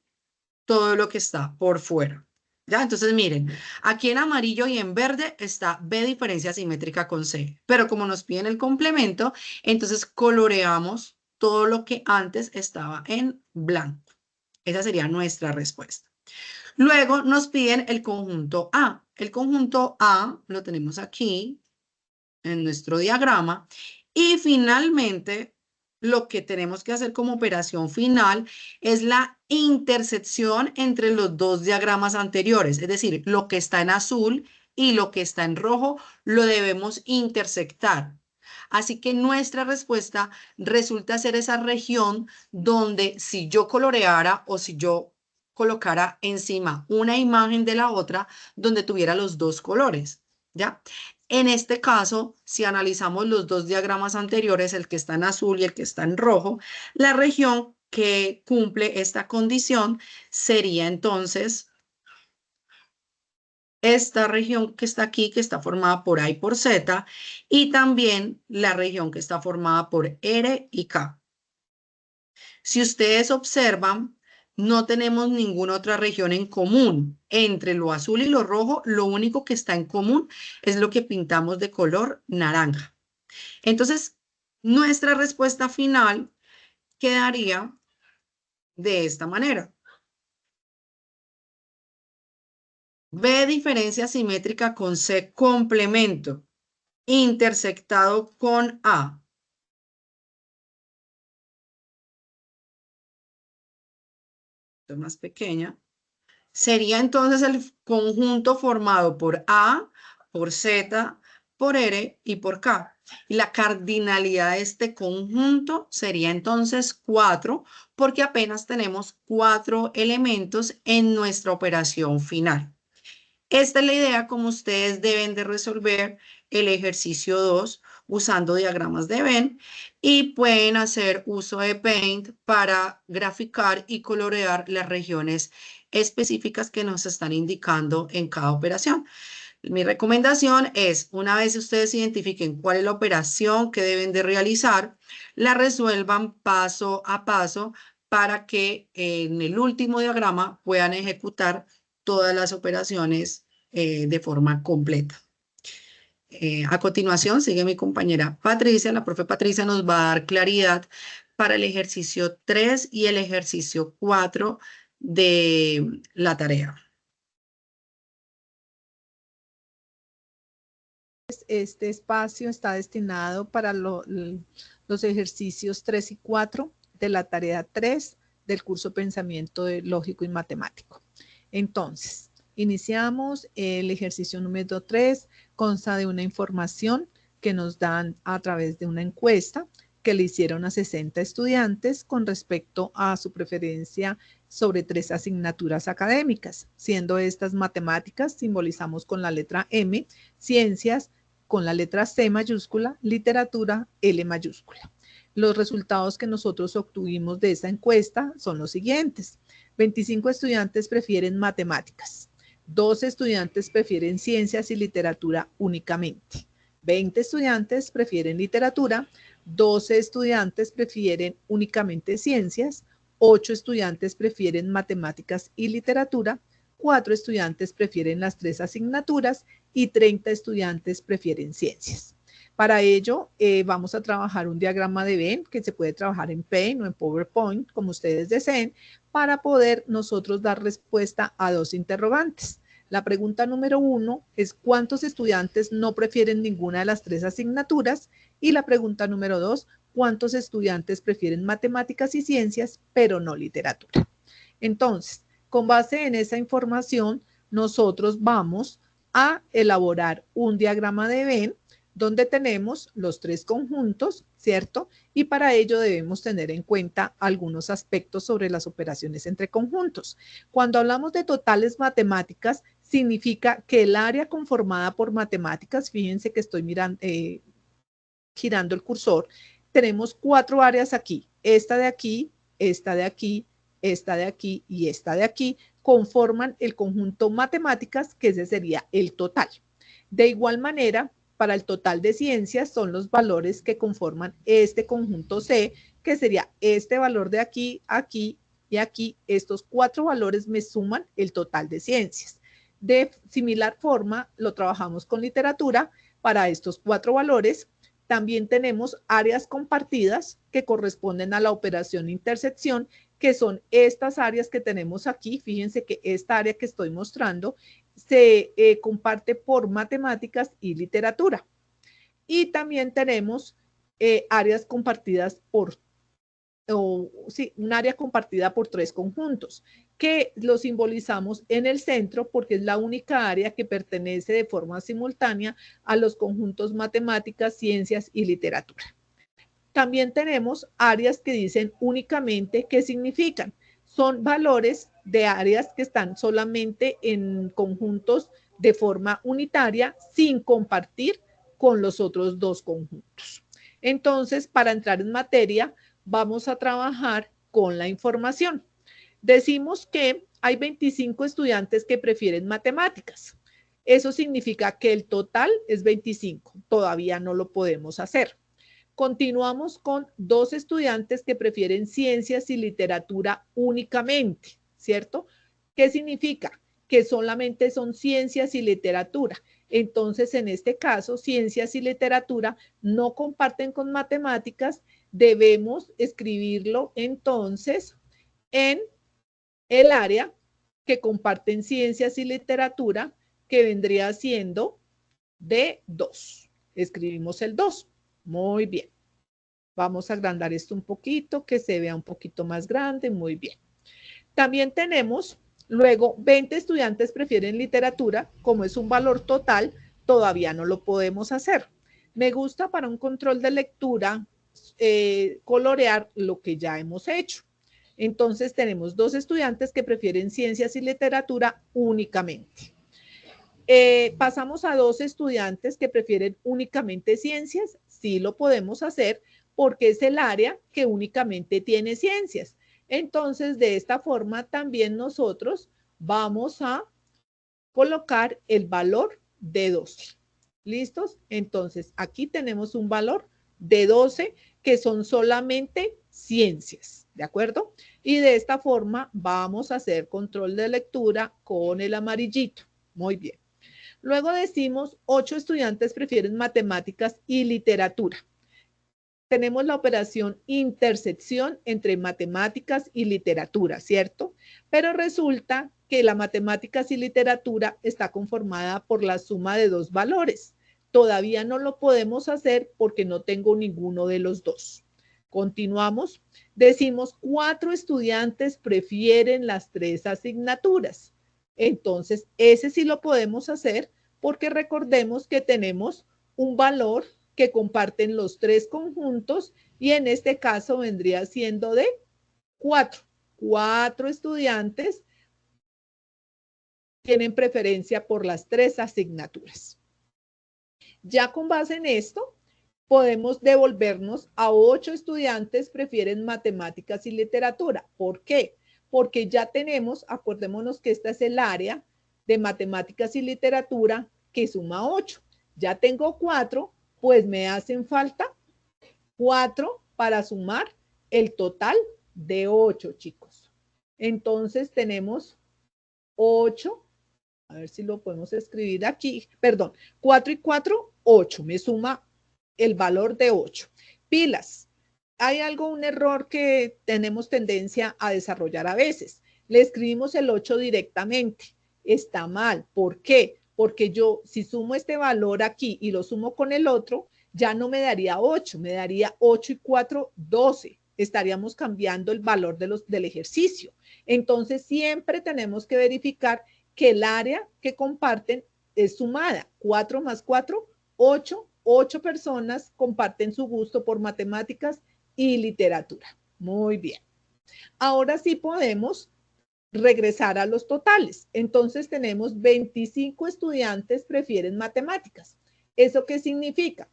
todo lo que está por fuera. ¿Ya? Entonces, miren, aquí en amarillo y en verde está B diferencia simétrica con C. Pero como nos piden el complemento, entonces coloreamos todo lo que antes estaba en blanco. Esa sería nuestra respuesta. Luego nos piden el conjunto A. El conjunto A lo tenemos aquí en nuestro diagrama. Y finalmente, lo que tenemos que hacer como operación final es la intersección entre los dos diagramas anteriores. Es decir, lo que está en azul y lo que está en rojo lo debemos intersectar. Así que nuestra respuesta resulta ser esa región donde si yo coloreara o si yo colocara encima una imagen de la otra donde tuviera los dos colores, ¿ya? En este caso, si analizamos los dos diagramas anteriores, el que está en azul y el que está en rojo, la región que cumple esta condición sería entonces esta región que está aquí, que está formada por A y por Z, y también la región que está formada por R y K. Si ustedes observan, no tenemos ninguna otra región en común. Entre lo azul y lo rojo, lo único que está en común es lo que pintamos de color naranja. Entonces, nuestra respuesta final quedaría de esta manera. B diferencia simétrica con C complemento intersectado con A. Esto es más pequeña. Sería entonces el conjunto formado por A, por Z, por R y por K. Y la cardinalidad de este conjunto sería entonces 4, porque apenas tenemos 4 elementos en nuestra operación final. Esta es la idea como ustedes deben de resolver el ejercicio 2 usando diagramas de Venn y pueden hacer uso de Paint para graficar y colorear las regiones específicas que nos están indicando en cada operación. Mi recomendación es, una vez ustedes identifiquen cuál es la operación que deben de realizar, la resuelvan paso a paso para que en el último diagrama puedan ejecutar todas las operaciones de forma completa. A continuación, sigue mi compañera Patricia. La profe Patricia nos va a dar claridad para el ejercicio 3 y el ejercicio 4 de la tarea. Este espacio está destinado para los ejercicios 3 y 4 de la tarea 3 del curso Pensamiento Lógico y Matemático. Entonces, iniciamos el ejercicio número 3, consta de una información que nos dan a través de una encuesta que le hicieron a 60 estudiantes con respecto a su preferencia sobre 3 asignaturas académicas, siendo estas matemáticas, simbolizamos con la letra M, ciencias, con la letra C mayúscula, literatura, L mayúscula. Los resultados que nosotros obtuvimos de esta encuesta son los siguientes. 25 estudiantes prefieren matemáticas, 12 estudiantes prefieren ciencias y literatura únicamente, 20 estudiantes prefieren literatura, 12 estudiantes prefieren únicamente ciencias, 8 estudiantes prefieren matemáticas y literatura, 4 estudiantes prefieren las 3 asignaturas y 30 estudiantes prefieren ciencias. Para ello, vamos a trabajar un diagrama de Venn que se puede trabajar en Paint o en PowerPoint, como ustedes deseen, para poder nosotros dar respuesta a dos interrogantes. La pregunta número 1 es ¿cuántos estudiantes no prefieren ninguna de las 3 asignaturas? Y la pregunta número 2, ¿cuántos estudiantes prefieren matemáticas y ciencias, pero no literatura? Entonces, con base en esa información, nosotros vamos a elaborar un diagrama de Venn donde tenemos los 3 conjuntos, ¿cierto? Y para ello debemos tener en cuenta algunos aspectos sobre las operaciones entre conjuntos. Cuando hablamos de totales matemáticas, significa que el área conformada por matemáticas, fíjense que estoy mirando, girando el cursor, tenemos 4 áreas aquí, esta de aquí, esta de aquí, esta de aquí y esta de aquí, conforman el conjunto matemáticas, que ese sería el total. De igual manera, para el total de ciencias son los valores que conforman este conjunto C, que sería este valor de aquí, aquí y aquí. Estos 4 valores me suman el total de ciencias. De similar forma, lo trabajamos con literatura. Para estos 4 valores, también tenemos áreas compartidas que corresponden a la operación intersección, que son estas áreas que tenemos aquí. Fíjense que esta área que estoy mostrando se comparte por matemáticas y literatura. Y también tenemos áreas compartidas por, un área compartida por 3 conjuntos, que lo simbolizamos en el centro porque es la única área que pertenece de forma simultánea a los conjuntos matemáticas, ciencias y literatura. También tenemos áreas que dicen únicamente qué significan. Son valores de áreas que están solamente en conjuntos de forma unitaria sin compartir con los otros 2 conjuntos. Entonces, para entrar en materia, vamos a trabajar con la información. Decimos que hay 25 estudiantes que prefieren matemáticas. Eso significa que el total es 25. Todavía no lo podemos hacer. Continuamos con 2 estudiantes que prefieren ciencias y literatura únicamente, ¿cierto? ¿Qué significa? Que solamente son ciencias y literatura. Entonces, en este caso, ciencias y literatura no comparten con matemáticas. Debemos escribirlo entonces en el área que comparten ciencias y literatura, que vendría siendo de 2. Escribimos el 2. Muy bien. Vamos a agrandar esto un poquito, que se vea un poquito más grande. Muy bien. También tenemos, luego, 20 estudiantes prefieren literatura. Como es un valor total, todavía no lo podemos hacer. Me gusta para un control de lectura colorear lo que ya hemos hecho. Entonces, tenemos 2 estudiantes que prefieren ciencias y literatura únicamente. Pasamos a 2 estudiantes que prefieren únicamente ciencias. Sí lo podemos hacer porque es el área que únicamente tiene ciencias. Entonces, de esta forma también nosotros vamos a colocar el valor de 12. ¿Listos? Entonces, aquí tenemos un valor de 12 que son solamente ciencias, ¿de acuerdo? Y de esta forma vamos a hacer control de lectura con el amarillito. Muy bien. Luego decimos 8 estudiantes prefieren matemáticas y literatura. Tenemos la operación intersección entre matemáticas y literatura, ¿cierto? Pero resulta que la matemáticas y literatura está conformada por la suma de 2 valores. Todavía no lo podemos hacer porque no tengo ninguno de los 2. Continuamos. Decimos 4 estudiantes prefieren las 3 asignaturas. Entonces, ese sí lo podemos hacer porque recordemos que tenemos un valor que comparten los 3 conjuntos y en este caso vendría siendo de 4. 4 estudiantes tienen preferencia por las 3 asignaturas. Ya con base en esto, podemos devolvernos a 8 estudiantes prefieren matemáticas y literatura. ¿Por qué? Porque ya tenemos, acordémonos que esta es el área de matemáticas y literatura que suma 8. Ya tengo 4, pues me hacen falta 4 para sumar el total de 8, chicos. Entonces tenemos 8, a ver si lo podemos escribir aquí, perdón, 4 y 4, 8, me suma el valor de 8. Pilas, hay un error que tenemos tendencia a desarrollar a veces. Le escribimos el 8 directamente. Está mal. ¿Por qué? Porque yo, si sumo este valor aquí y lo sumo con el otro, ya no me daría 8, me daría 8 y 4, 12. Estaríamos cambiando el valor del ejercicio. Entonces, siempre tenemos que verificar que el área que comparten es sumada. 4 más 4, 8. 8 personas comparten su gusto por matemáticas y literatura. Muy bien. Ahora sí podemos regresar a los totales. Entonces tenemos 25 estudiantes prefieren matemáticas. ¿Eso qué significa?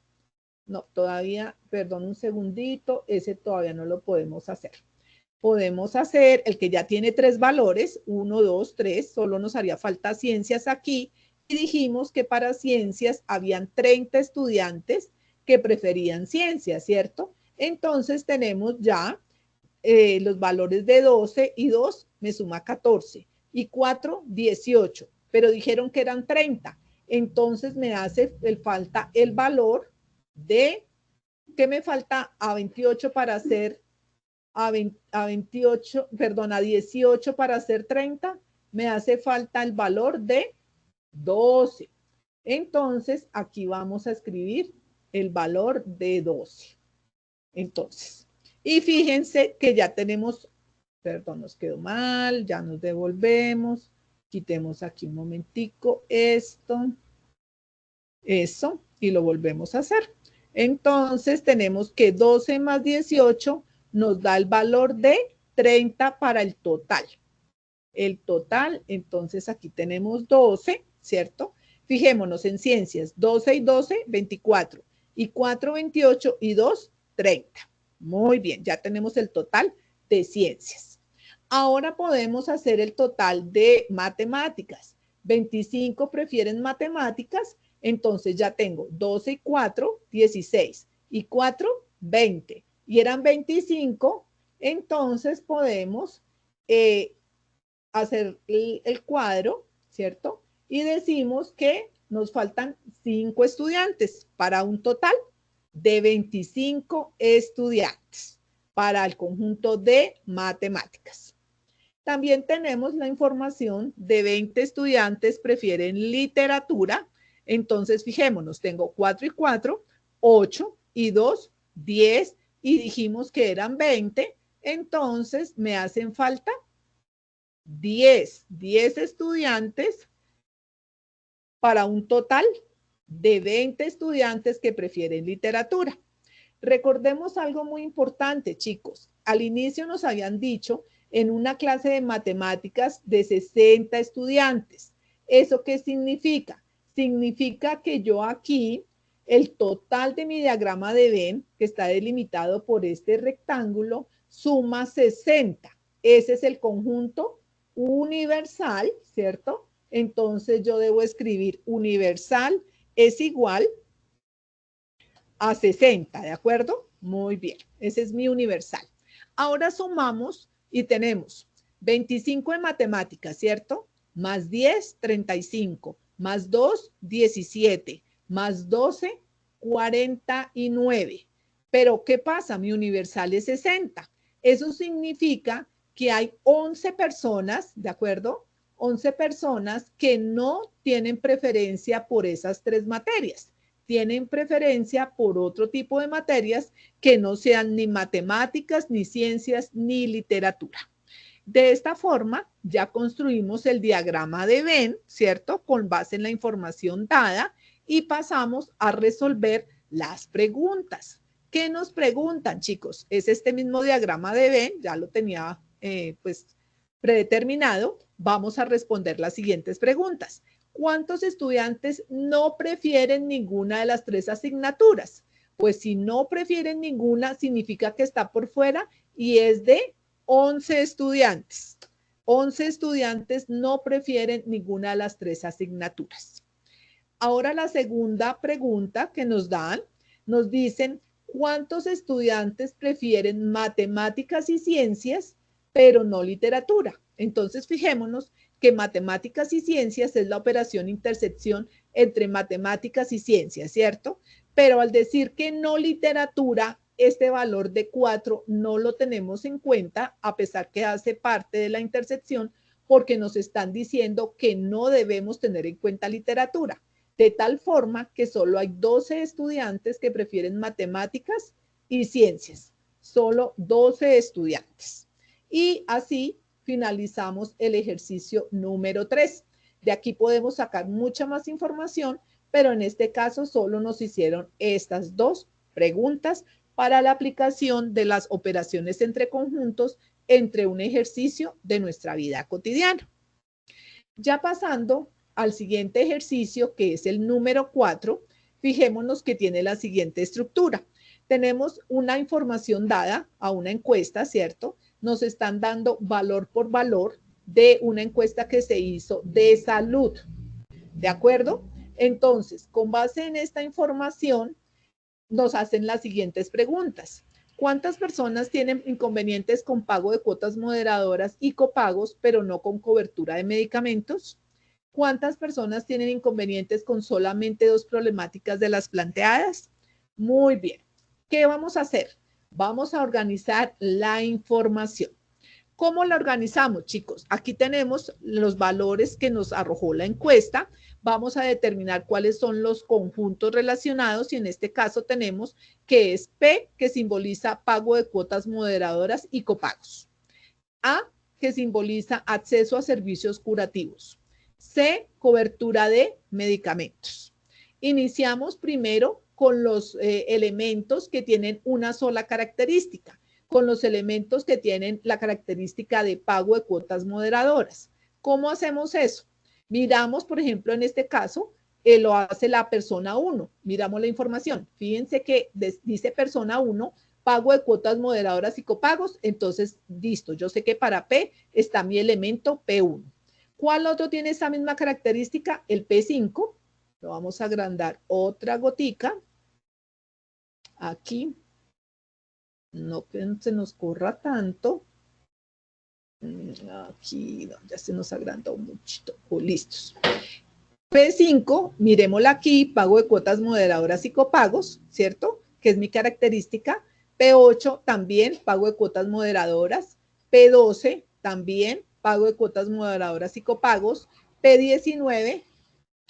No, todavía, perdón un segundito, ese todavía no lo podemos hacer. Podemos hacer el que ya tiene 3 valores, 1, 2, 3, solo nos haría falta ciencias aquí, y dijimos que para ciencias habían 30 estudiantes que preferían ciencias, ¿cierto? Entonces tenemos ya los valores de 12 y 2 me suma 14 y 4, 18, pero dijeron que eran 30. Entonces me hace falta el valor de, ¿qué me falta a 28 para hacer a 28, perdón, a 18 para hacer 30? Me hace falta el valor de 12. Entonces, aquí vamos a escribir el valor de 12. Entonces, y fíjense que ya tenemos, perdón, nos quedó mal, ya nos devolvemos. Quitemos aquí un momentico esto, eso, y lo volvemos a hacer. Entonces, tenemos que 12 más 18 nos da el valor de 30 para el total. El total, entonces aquí tenemos 12, ¿cierto? Fijémonos en ciencias, 12 y 12, 24, y 4, 28, y 2, 30. Muy bien, ya tenemos el total de ciencias. Ahora podemos hacer el total de matemáticas. 25 prefieren matemáticas, entonces ya tengo 12 y 4, 16, y 4, 20, y eran 25, entonces podemos hacer el cuadro, ¿cierto? Y decimos que nos faltan 5 estudiantes para un total de 25 estudiantes para el conjunto de matemáticas. También tenemos la información de 20 estudiantes prefieren literatura. Entonces, fijémonos, tengo 4 y 4, 8 y 2, 10, y dijimos que eran 20. Entonces, me hacen falta 10 estudiantes para un total de 20 estudiantes que prefieren literatura. Recordemos algo muy importante, chicos. Al inicio nos habían dicho en una clase de matemáticas de 60 estudiantes. ¿Eso qué significa? Significa que yo aquí, el total de mi diagrama de Venn, que está delimitado por este rectángulo, suma 60. Ese es el conjunto universal, ¿cierto? Entonces yo debo escribir universal es igual a 60, ¿de acuerdo? Muy bien, ese es mi universal. Ahora sumamos y tenemos 25 en matemáticas, ¿cierto? Más 10, 35, más 2, 17, más 12, 49. Pero, ¿qué pasa? Mi universal es 60. Eso significa que hay 11 personas, ¿de acuerdo? 11 personas que no tienen preferencia por esas 3 materias. Tienen preferencia por otro tipo de materias que no sean ni matemáticas, ni ciencias, ni literatura. De esta forma, ya construimos el diagrama de Venn, ¿cierto? Con base en la información dada, y pasamos a resolver las preguntas. ¿Qué nos preguntan, chicos? Es este mismo diagrama de Venn, ya lo tenía pues predeterminado. Vamos a responder las siguientes preguntas. ¿Cuántos estudiantes no prefieren ninguna de las 3 asignaturas? Pues si no prefieren ninguna, significa que está por fuera y es de 11 estudiantes. 11 estudiantes no prefieren ninguna de las 3 asignaturas. Ahora la segunda pregunta que nos dan, nos dicen, ¿cuántos estudiantes prefieren matemáticas y ciencias, pero no literatura? Entonces, fijémonos que matemáticas y ciencias es la operación intersección entre matemáticas y ciencias, ¿cierto? Pero al decir que no literatura, este valor de 4 no lo tenemos en cuenta, a pesar que hace parte de la intersección, porque nos están diciendo que no debemos tener en cuenta literatura. De tal forma que solo hay 12 estudiantes que prefieren matemáticas y ciencias. Solo 12 estudiantes. Y así finalizamos el ejercicio número 3. De aquí podemos sacar mucha más información, pero en este caso solo nos hicieron estas dos preguntas para la aplicación de las operaciones entre conjuntos entre un ejercicio de nuestra vida cotidiana. Ya pasando al siguiente ejercicio, que es el número 4, fijémonos que tiene la siguiente estructura. Tenemos una información dada a una encuesta, ¿cierto? Nos están dando valor por valor de una encuesta que se hizo de salud, ¿de acuerdo? Entonces, con base en esta información, nos hacen las siguientes preguntas. ¿Cuántas personas tienen inconvenientes con pago de cuotas moderadoras y copagos, pero no con cobertura de medicamentos? ¿Cuántas personas tienen inconvenientes con solamente dos problemáticas de las planteadas? Muy bien. ¿Qué vamos a hacer? Vamos a organizar la información. ¿Cómo la organizamos, chicos? Aquí tenemos los valores que nos arrojó la encuesta. Vamos a determinar cuáles son los conjuntos relacionados y en este caso tenemos que es P, que simboliza pago de cuotas moderadoras y copagos. A, que simboliza acceso a servicios curativos. C, cobertura de medicamentos. Iniciamos primero con los elementos que tienen una sola característica, con los elementos que tienen la característica de pago de cuotas moderadoras. ¿Cómo hacemos eso? Miramos, por ejemplo, en este caso, lo hace la persona 1. Miramos la información. Fíjense que dice persona 1, pago de cuotas moderadoras y copagos. Entonces, listo. Yo sé que para P está mi elemento P1. ¿Cuál otro tiene esa misma característica? El P5. Lo vamos a agrandar otra gotica. Aquí. No que se nos corra tanto. Aquí no, ya se nos agrandó mucho. Listos. P5, miremosla aquí, pago de cuotas moderadoras y copagos, ¿cierto? Que es mi característica. P8 también, pago de cuotas moderadoras. P12 también, pago de cuotas moderadoras y copagos. P19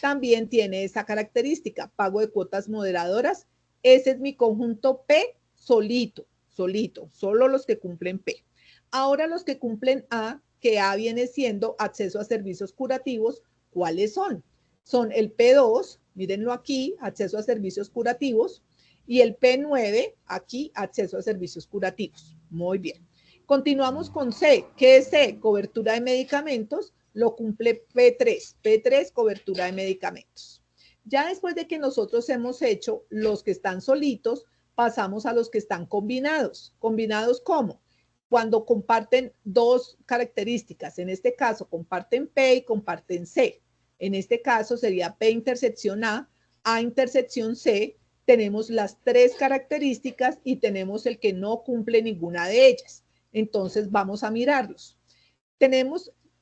también tiene esa característica, pago de cuotas moderadoras. Ese es mi conjunto P solito, solo los que cumplen P. Ahora los que cumplen A, que A viene siendo acceso a servicios curativos, ¿cuáles son? Son el P2, mírenlo aquí, acceso a servicios curativos, y el P9, aquí, acceso a servicios curativos. Muy bien. Continuamos con C. ¿Qué es C? Cobertura de medicamentos. Lo cumple P3. P3, cobertura de medicamentos. Ya después de que nosotros hemos hecho los que están solitos, pasamos a los que están combinados. ¿Combinados cómo? Cuando comparten dos características. En este caso, comparten P y comparten C. En este caso sería P intersección A intersección C. Tenemos las tres características y tenemos el que no cumple ninguna de ellas. Entonces vamos a mirarlos.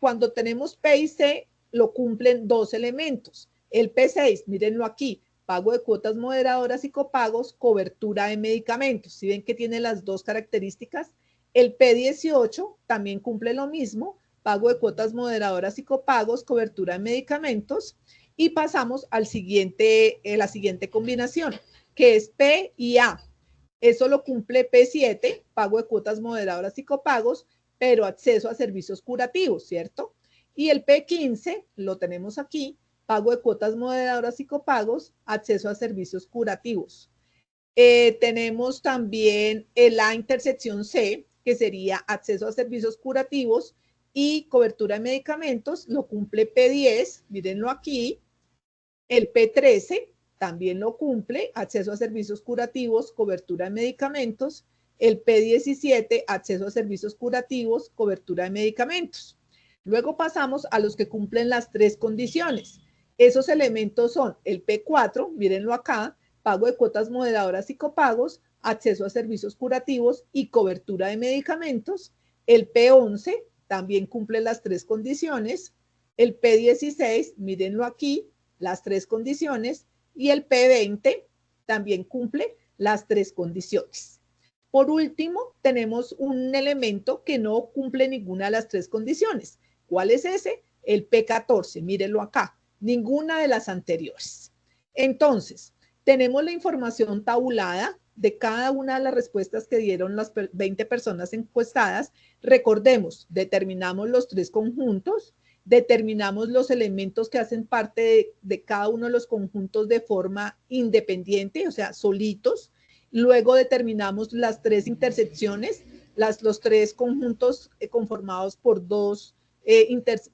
Cuando tenemos P y C, lo cumplen dos elementos. El P6, mírenlo aquí, pago de cuotas moderadoras y copagos, cobertura de medicamentos. ¿Sí ven que tiene las dos características? El P18 también cumple lo mismo, pago de cuotas moderadoras y copagos, cobertura de medicamentos. Y pasamos al siguiente, la siguiente combinación, que es P y A. Eso lo cumple P7, pago de cuotas moderadoras y copagos, pero acceso a servicios curativos, ¿cierto? Y el P15, lo tenemos aquí, pago de cuotas moderadoras y copagos, acceso a servicios curativos. Tenemos también el A intersección C, que sería acceso a servicios curativos y cobertura de medicamentos, lo cumple P10, mírenlo aquí. El P13 también lo cumple, acceso a servicios curativos, cobertura de medicamentos. El P17, acceso a servicios curativos, cobertura de medicamentos. Luego pasamos a los que cumplen las tres condiciones, Esos elementos son el P4, mírenlo acá, pago de cuotas moderadoras y copagos, acceso a servicios curativos y cobertura de medicamentos. El P11 también cumple las tres condiciones. El P16, mírenlo aquí, las tres condiciones. Y el P20 también cumple las tres condiciones. Por último, tenemos un elemento que no cumple ninguna de las tres condiciones. ¿Cuál es ese? El P14, mírenlo acá, ninguna de las anteriores. Entonces, tenemos la información tabulada de cada una de las respuestas que dieron las 20 personas encuestadas. Recordemos, determinamos los tres conjuntos, determinamos los elementos que hacen parte de cada uno de los conjuntos de forma independiente, o sea, solitos. Luego determinamos las tres intersecciones, los tres conjuntos conformados por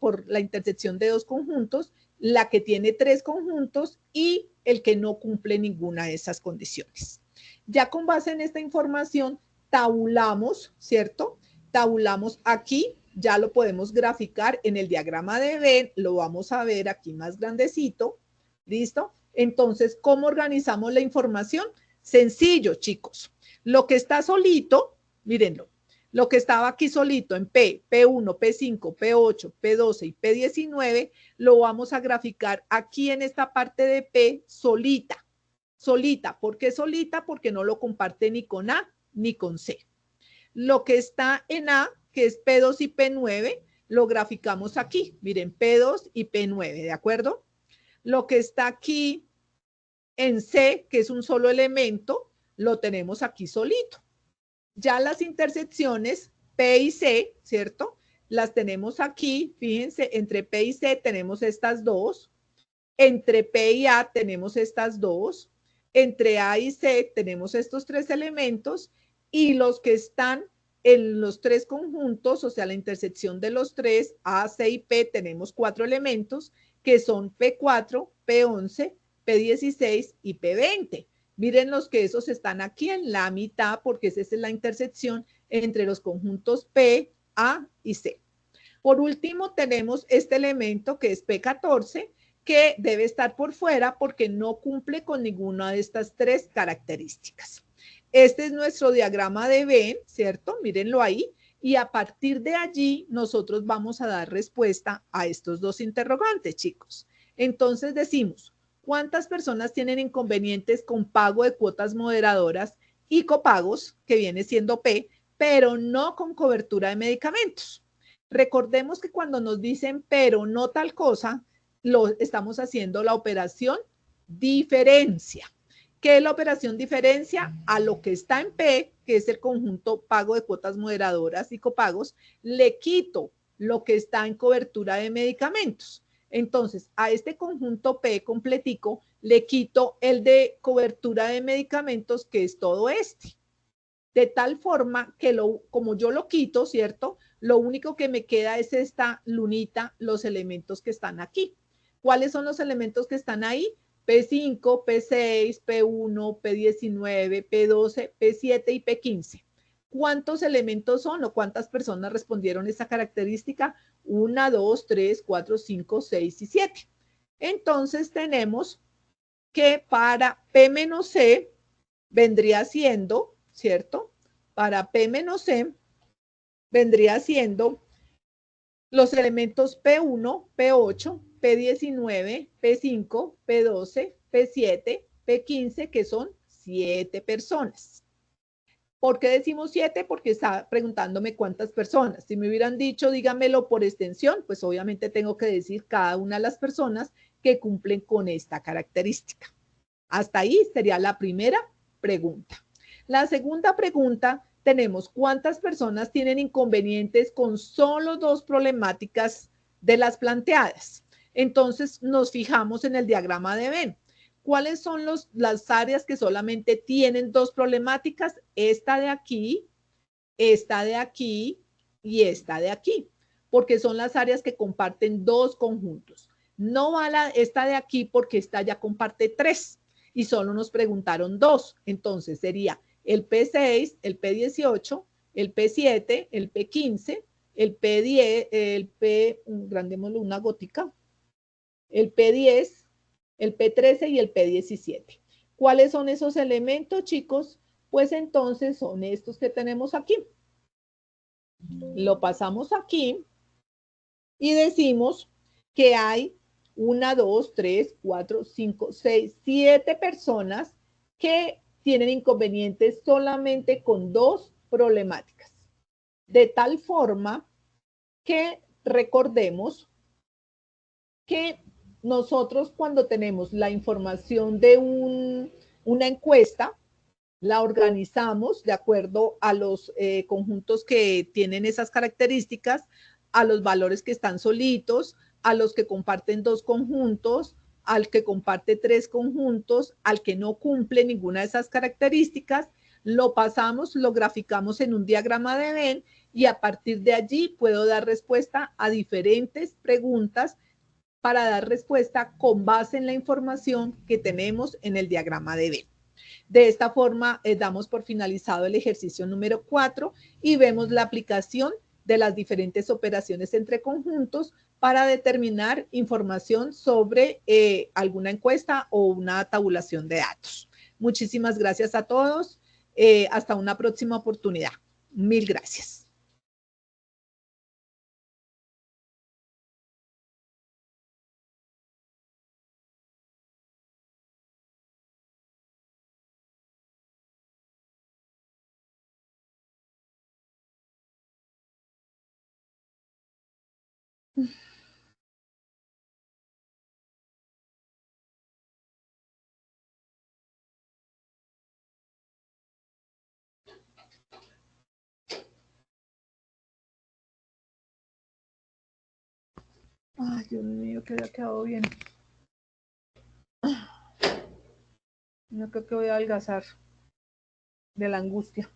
por la intersección de dos conjuntos, la que tiene tres conjuntos y el que no cumple ninguna de esas condiciones. Ya con base en esta información, tabulamos, ¿cierto? Tabulamos aquí, ya lo podemos graficar en el diagrama de Venn, lo vamos a ver aquí más grandecito, ¿listo? Entonces, ¿cómo organizamos la información? Sencillo, chicos. Lo que está solito, mírenlo, lo que estaba aquí solito en P, P1, P5, P8, P12 y P19, lo vamos a graficar aquí en esta parte de P solita. Solita. ¿Por qué solita? Porque no lo comparte ni con A ni con C. Lo que está en A, que es P2 y P9, lo graficamos aquí. Miren, P2 y P9, ¿de acuerdo? Lo que está aquí en C, que es un solo elemento, lo tenemos aquí solito. Ya las intersecciones P y C, ¿cierto? Las tenemos aquí, fíjense, entre P y C tenemos estas dos, entre P y A tenemos estas dos, entre A y C tenemos estos tres elementos y los que están en los tres conjuntos, o sea, la intersección de los tres, A, C y P, tenemos cuatro elementos que son P4, P11, P16 y P20. Miren los que esos están aquí en la mitad porque esa es la intersección entre los conjuntos P, A y C. Por último, tenemos este elemento que es P14, que debe estar por fuera porque no cumple con ninguna de estas tres características. Este es nuestro diagrama de Venn, ¿cierto? Mírenlo ahí. Y a partir de allí, nosotros vamos a dar respuesta a estos dos interrogantes, chicos. Entonces decimos, ¿cuántas personas tienen inconvenientes con pago de cuotas moderadoras y copagos, que viene siendo P, pero no con cobertura de medicamentos? Recordemos que cuando nos dicen pero no tal cosa, estamos haciendo la operación diferencia. ¿Qué es la operación diferencia? A lo que está en P, que es el conjunto pago de cuotas moderadoras y copagos, le quito lo que está en cobertura de medicamentos. Entonces, a este conjunto P completico le quito el de cobertura de medicamentos, que es todo este. De tal forma que como yo lo quito, ¿cierto? Lo único que me queda es esta lunita, los elementos que están aquí. ¿Cuáles son los elementos que están ahí? P5, P6, P1, P19, P12, P7 y P15. ¿Cuántos elementos son o cuántas personas respondieron esta característica? 1, 2, 3, 4, 5, 6 y 7. Entonces tenemos que para P menos C vendría siendo, ¿cierto? Para P menos C vendría siendo los elementos P1, P8, P19, P5, P12, P7, P15, que son 7 personas. ¿Por qué decimos 7? Porque está preguntándome cuántas personas. Si me hubieran dicho, dígamelo por extensión, pues obviamente tengo que decir cada una de las personas que cumplen con esta característica. Hasta ahí sería la primera pregunta. La segunda pregunta, tenemos cuántas personas tienen inconvenientes con solo dos problemáticas de las planteadas. Entonces nos fijamos en el diagrama de Venn. ¿Cuáles son las áreas que solamente tienen dos problemáticas? Esta de aquí y esta de aquí, porque son las áreas que comparten dos conjuntos. No va esta de aquí porque esta ya comparte tres y solo nos preguntaron dos. Entonces sería el P6, el P18, el P7, el P15, el P10, el P, grandémoslo una gótica, el P10, el P13 y el P17. ¿Cuáles son esos elementos, chicos? Pues entonces son estos que tenemos aquí. Lo pasamos aquí y decimos que hay 1, 2, 3, 4, 5, 6, 7 personas que tienen inconvenientes solamente con 2 problemáticas. De tal forma que recordemos que nosotros cuando tenemos la información de una encuesta, la organizamos de acuerdo a los conjuntos que tienen esas características, a los valores que están solitos, a los que comparten 2 conjuntos, al que comparte 3 conjuntos, al que no cumple ninguna de esas características, lo pasamos, lo graficamos en un diagrama de Venn y a partir de allí puedo dar respuesta a diferentes preguntas para dar respuesta con base en la información que tenemos en el diagrama de Venn. De esta forma, damos por finalizado el ejercicio número 4 y vemos la aplicación de las diferentes operaciones entre conjuntos para determinar información sobre alguna encuesta o una tabulación de datos. Muchísimas gracias a todos. Hasta una próxima oportunidad. Mil gracias. Ay, Dios mío, que había quedado bien. No creo que voy a adelgazar de la angustia.